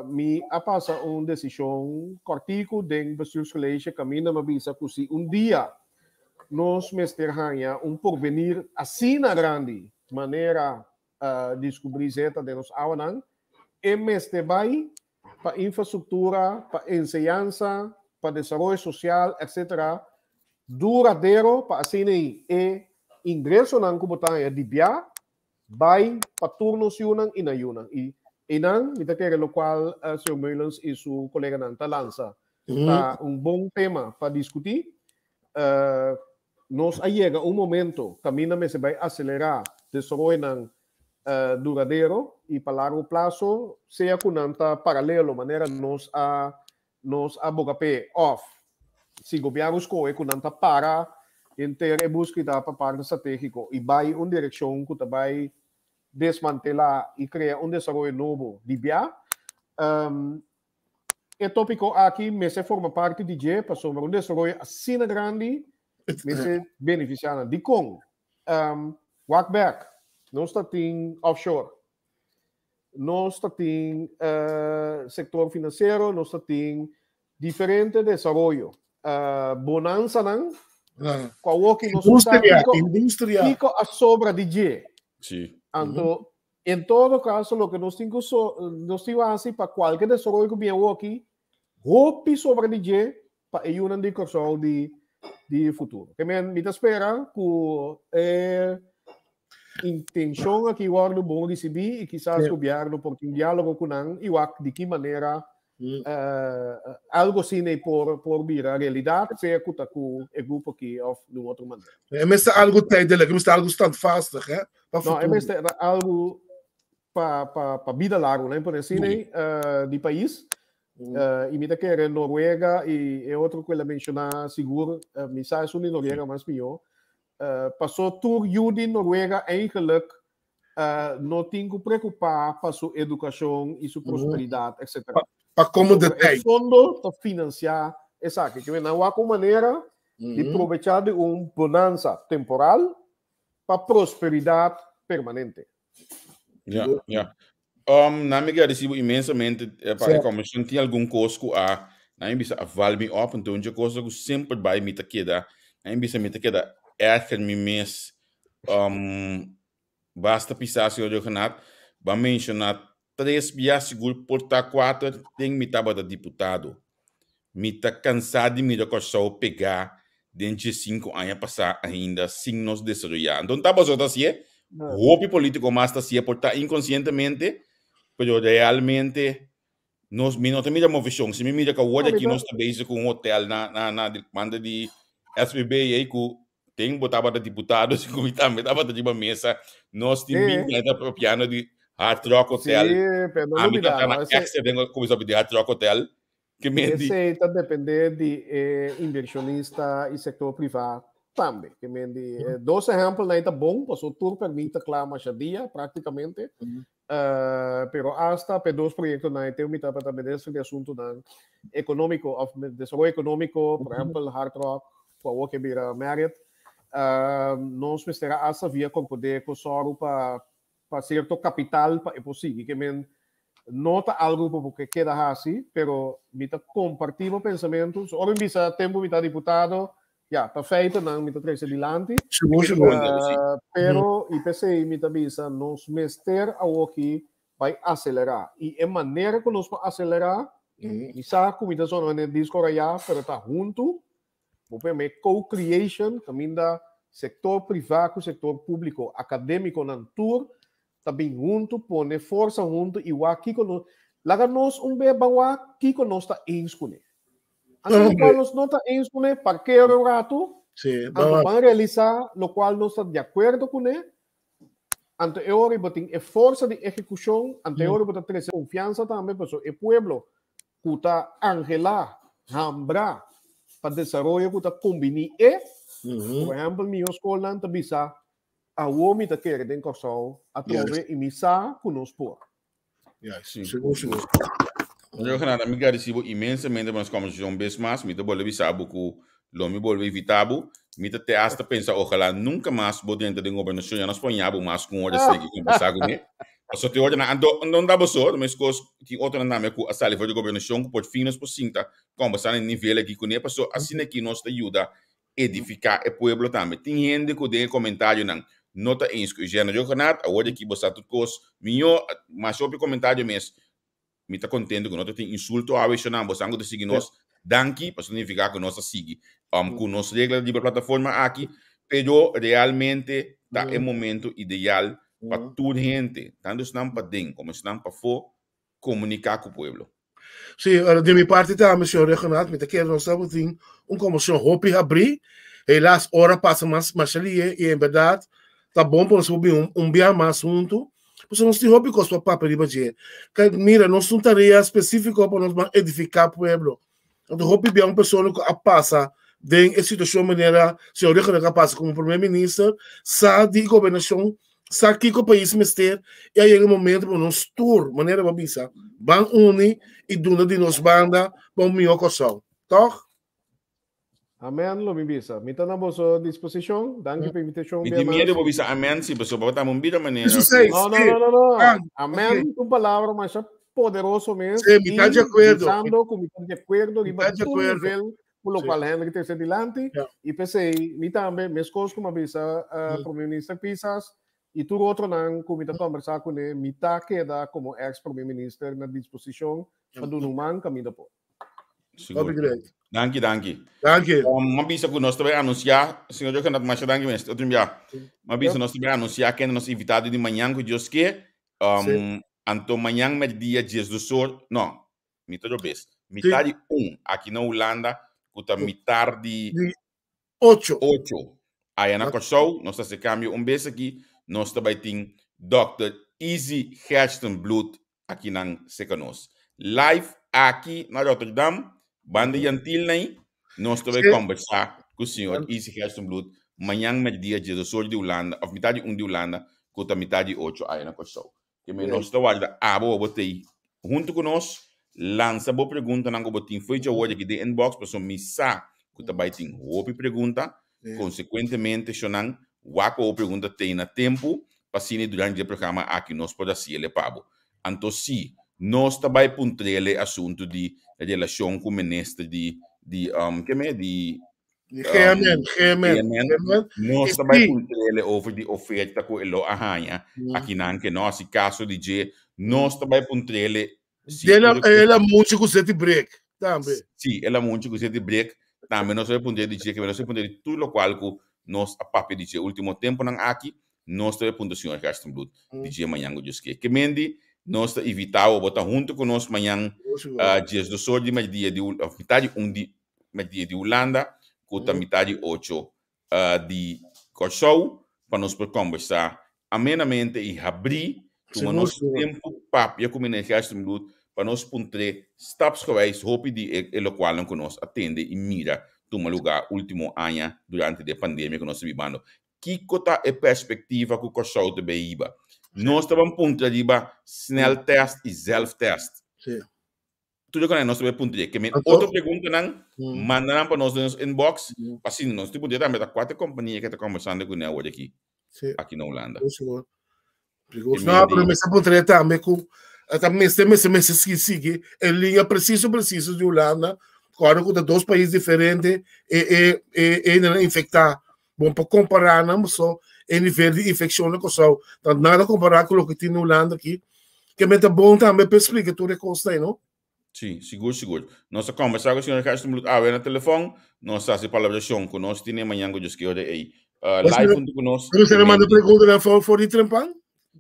Me passa uma decisão cortico de bestuurscollege caminho me avisa que se dia nós mesterranha porvenir assim na grande maneira descobrir zeta de nos awanan e meste vai para infraestrutura, para enseñança, para desenvolvimento social, etc. duradouro para assim e ingresso na computadora de vai para turnos Yunnan e na Yunnan. E E não, me quer lo qual Sr. Meulens e seu colega Nanta lança tá bom tema para discutir. Nós chega momento, caminho se vai acelerar desenvolvimento duradouro e para largo prazo, seja com Nanta paralelo, maneira nós abogapé off. Se o governo escolhe com Nanta para inteira busca da parte estratégico e vai uma direção que vai desmantelar e criar um desenvolvimento novo de BIA. O tópico aqui me se forma parte de G, para sobre um desenvolvimento assim grande, me se beneficiar de com walk back, não está em offshore, não está em sector financeiro, não está em diferente desenvolvimento. Bonança não, qual que nós indústria fica a sobra de G. Sim. Então, em todo caso, o que nós temos assim para qualquer desenvolvimento que vier aqui, roupa sobre de G para uma discussão de futuro. Que me espera que intenção aqui o governo bom receber e quizás o governo por um diálogo com nós e de que maneira algo assim por vir a realidade, seja com o grupo aqui ou de outra maneira. É algo tijdelijk, é algo standvastig, hè? Não, é algo para vida larga, né? Por assim, de país. E me quer Noruega e outro que ele mencionar seguro, mensagem sobre Noruega mais melhor. Passou tour de Noruega eigenlijk não tem que preocupar para sua educação e sua prosperidade, etc. Para como detalhe. O fundo para financiar essa que não há como maneira de aproveitar de bonança temporal para prosperidade permanente. Na me agradecido imensamente para a comissão tinha algum custo a na bisa avaliar me op então já coisa que sempre vai me queda na bisa me queda erger me mes basta pisar se eu ganhar vai mencionar 3 dias seguro porta 4 tem me tava da deputado me tá cansado de me da coisa pegar dentro de 5 anos passar ainda signos de desarrollar então tá bom assim o político mais tá se portar inconscientemente pero realmente nos não tem uma visão se me mira que o aqui nós está base com um hotel na demanda de SBB e aí que tem botava da deputado se como também tava da uma mesa nós temos da piano de Hard Rock Hotel a mim tá na excedendo como sabe de Hard Rock Hotel que me esse tá depender de inversionista e setor privado também que me dois exemplos aí tá bom para o tour permite claro mais dia praticamente pero hasta dos proyectos na tem uma etapa também desse assunto econômico desenvolvimento econômico por exemplo Hard Rock o que vira Marriott nós mestra hasta via com poder com soro para certo capital para é possível que men nota algo porque queda assim pero mita compartimos pensamentos ou bisa tempo mita deputado ja perfeito não mita três adiante pero IPC mita bisa nos mester ao que vai acelerar e a maneira que nós vai acelerar isa comida só não é disco já pero tá junto o me co-creation também da setor privado setor público acadêmico na tour também junto pone força junto e o aqui quando lá nós beba aqui quando nós está inscune então quando nós não está inscune parqueiro rato então para realizar no qual nós está de acordo com ele anterior botem a força de execução anterior botem ter confiança também para o pueblo que está angelar hambra para desenvolver que está combinar por exemplo minha escola não bisa a homem da querer den corso a trove e misa conosco. Seguro. Eu ganhar me agradecido imensamente mas como João Besmas me deu bolsa sabe que lo me bolsa evitabo me te hasta pensar ojalá nunca mais vou dentro de governação já nós ponhamos mais com hora seguir conversar com ele. Só te olha não dá bolsa mas coisa que outra não me com a sala de governação por finos por cinta conversar em nível aqui com ele passou assim aqui nós te ajuda edificar o pueblo também tem gente que tem comentário não nota inscrever já não Renato a hora que você tudo coisa minha mas sobre comentário mesmo me tá contente que nós tem insulto a vez não você anda de seguir nós danke para significar que nós sigue com nossa regra de plataforma aqui pero realmente tá é momento ideal para toda gente tanto estão para dentro como estão para fora comunicar com o pueblo. Sim, de minha parte também, senhor Renato, me quero nós estamos em comissão Hopi abrir, helaas, hora passa mais ali, e em verdade, tá bom para nós subir bem mais junto, porque nós temos Hopi com o papel de bater. Mira, nós temos tarefa específica para nós edificar o pueblo. Então, Hopi é uma pessoa que passa de situação maneira, senhor Renato passa como primeiro-ministro, sabe de governação, sabe que o país mister, e aí é o momento para nós tour, maneira para pensar, van unir e duna de nos banda para o melhor coração. Toch? Amém, lo mibisa. Mita na boso disposição, danke pela invitação. Me tem medo de bisa amém, sim, pessoal, para uma vida maneira. Não. Amém, tu palavra mais poderoso mesmo. Sim, me está de acordo. Me está de acordo, riba todo nível, por lo qual Henry terá adiante. E pensei, me também, minhas coisas como avisa, primeiro-ministro Pisas, e tu outro não, como está conversar com ele, me está queda como ex-primeiro-ministro na disposição, para do numan caminho por. Obrigado. Danke. Danke. Uma visa que nós também anunciar, senhor Jocan, mas danke mesmo. Outro dia, uma visa nós também anunciar que nós invitado de manhã com Deus que, anto manhã meio-dia 10 do sol, não, metade aqui na Holanda, que metade 8. Aí na Kosovo, nós estamos câmbio vez aqui, nós também tem Dr. Easy Gerstenbloed aqui na Secanos. Live aqui na Rotterdam, banda Jantil nem, nós também conversar com o senhor Easy Gerstenbloed, manhã meio-dia 10 do sol de Holanda, ou metade de Holanda, que metade 8 aí na Kosovo. Que nós estamos botei junto com nós, lança boa pergunta na botin foi já hoje aqui de inbox para missa que também tem outra pergunta, consequentemente chonan wako pergunta tem na tempo para cine durante o programa aqui nós podemos ser ele pabo. Então se nós também puntrele assunto de relação com o ministro de nós também puntrele over de oferta com ele arranha aqui na que nós caso de nós também puntrele ela muito com sete break também. Sim, ela muito com sete break também nós vamos dizer que nós vamos dizer tudo o qual que nós a papi dizer último tempo não aqui nós também punto senhor Gerstenbloed dizer amanhã o diz que mendi nós evitar o botar junto com nós amanhã dias do sol de meio-dia de metade de meio-dia de Holanda com metade 8 de Kosovo para nós por conversar amenamente e abrir o nosso tempo papi como na Gerstenbloed para nós puntre steps geweest hope de el qual não nós atende e mira toma lugar último ano durante a pandemia que nós vivendo que cota é perspectiva que o Kosovo também iba nós estamos puntre iba snel test e self test tudo que nós também puntre que outra pergunta não mandaram para nós no inbox assim nós tipo de também da 4 companhias que está conversando com nós hoje aqui na Holanda não, pero me está puntre também com também se sigue em linha preciso de Holanda, claro que de 2 países diferentes e não infectar, bom para comparar não só em nível de infecção no Kosovo, então nada comparar com o que tem na Holanda aqui, que é bom também para explicar tudo o que custa, não? Sim, seguro. Nós conversamos com o senhor Gerstenbloed no telefone, nós fazemos palavração com nós, tem amanhã que eu esqueci aí, live junto com nós. Você me manda pergunta na for de Trempang?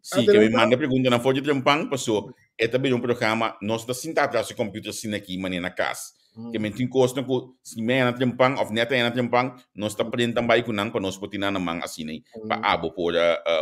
Sim, que me manda pergunta na Folha de Trampang, passou. É também um programa, nós estamos sentados atrás do computador assim aqui, mané na casa. Que me tem costa com se me na Trampang, ou neta na Trampang, nós estamos aprendendo também com não para nós poder na mão assim, né? Para abo por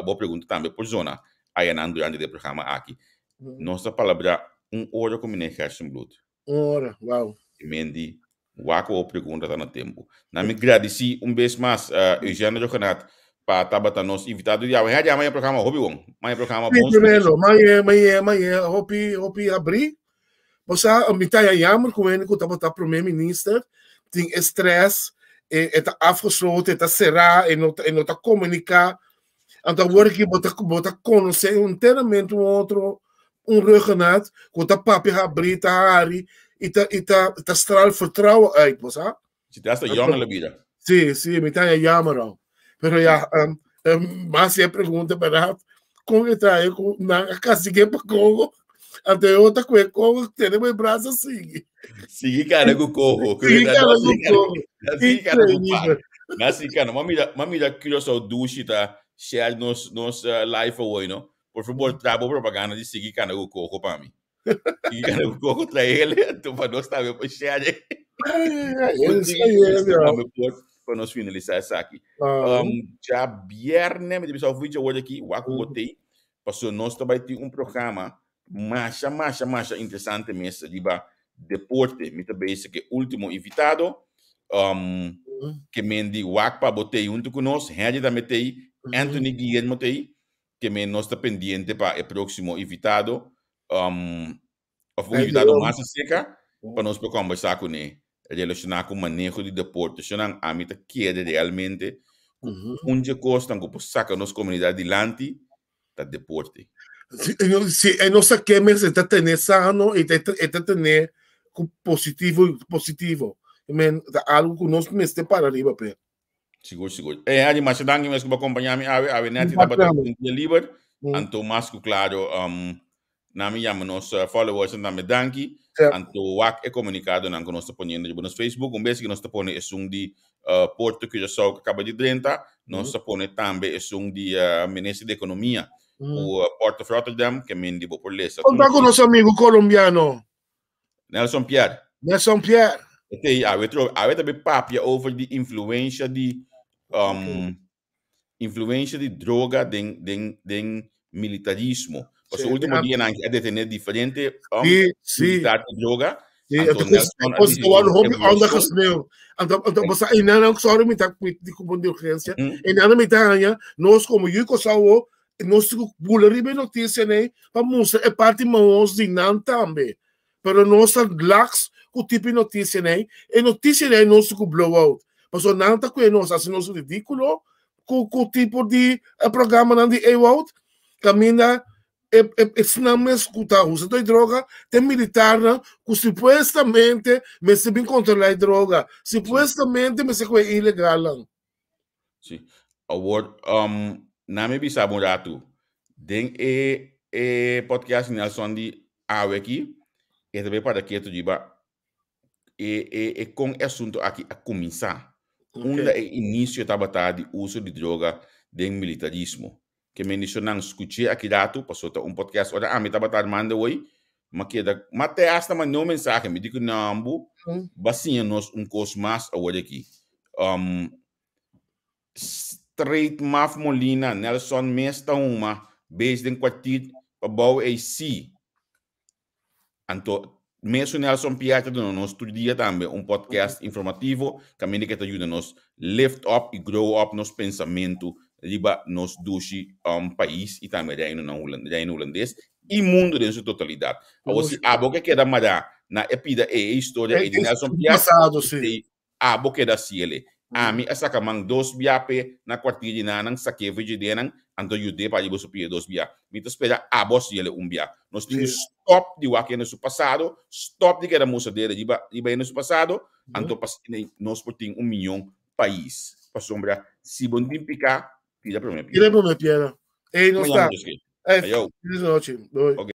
boa pergunta também por zona. Aí na durante o programa aqui. Nossa palavra hora com o Gerstenbloed. Hora, uau. E mendi, wako pergunta tá no tempo. Na me agradeci vez mais, Eugênio Jocanat. Para tabata nos invitado dia amanhã programa hobby bom amanhã programa bom primeiro amanhã hobby abrir você a mitad jammer com ele que tabata primeiro-ministro tem estresse tá afgesloten tá será e não tá comunicar então agora que bota conhecer inteiramente outro Renato que tá papi abrir tá ari e tá estral vertrouwen uit você se tá esta jonge la vida sim mitad jammer pero ya más se pregunta para como está aí com na casa que para Congo até outra coisa Congo tem meu braço sigue cara com corro assim cara mamira curioso dushi tá share nos live hoje não por favor trabo propaganda de seguir cara com corro para mim E cara, contra ele, então para nós também para chegar. Para nós finalizar isso aqui. Já viernes, me disse, vídeo hoje aqui, o que botei, passou nós também tem programa mais interessante mesmo, de deporte, me também que último invitado, que me di Wakpa botei junto conosco, Henry também tem, Anthony Guillermo tem, que me nós está pendiente para o próximo invitado, ou invitado mais seca, para nós conversar com ele, relacionar com o manejo de deporte, se não a mim quer realmente, onde costa que saca nossa comunidade adiante, da deporte. Se não sei que me está tendo sano e está tendo positivo. Algo que nós me está para arriba, pé. Seguro. Adi, mas se dangue mesmo acompanhar me ave net da bater um dia livre, anto masco claro, na minha nos followers na me dangue, anto wak comunicado na nós está ponendo no Facebook, vez que nós está ponendo de Porto que já só acaba de 30, nós está ponendo também de ministro da economia, o Port of Rotterdam, que me dibo por lesa. Conta com nosso amigo colombiano. Nelson Pierre. Hij weet papje over die influenza die influenza di droga den militarismo. Pues último día hay de tener diferente militar de droga. Nós como Yuko nós bularibe notícia né, para mostrar é parte mãos de não também. Pero nós lax o tipo de notícia né, e notícia né nós com blowout. Mas não tá com nós assim nós ridículo com o tipo de programa não de out caminha não me escuta usa de droga tem militar que supostamente me se bem controlar a droga supostamente me se é ilegal. Sim. Award na me bisa mo rato den podcast Nelson di awe aqui e também para que tu diba com assunto aqui a começar onde é início da de uso de droga den militarismo que me mencionam escutei aqui dato passou podcast ora me tava manda hoje mas que da mate hasta mas não mensagem me digo não basinha nós coisa mais agora aqui Straight Maf Molina, Nelson Mesta uma, based em kwartier, pabouw AC. Anto, mesmo Nelson Piata, nós estudia também podcast informativo, que que ajuda nos lift up e grow up nos pensamento, riba nos dushi país e também reino holandês e mundo em sua totalidade. Assim, a boca que da mada na epida história de Nelson Piata, a boca da ciele. Ami asa kamang dos biape na kwartier na nang sakye vegedenang anto yude pa ibo supie dos bia. Mito espera abos yele bia. Nós temos stop de wake no passado, stop de que era moça dele iba no passado, anto pas nós porting 1 milhão país. Pa sombra si bon timpica, tira para minha piedra. Ei, não está. Ayo. Boa noite.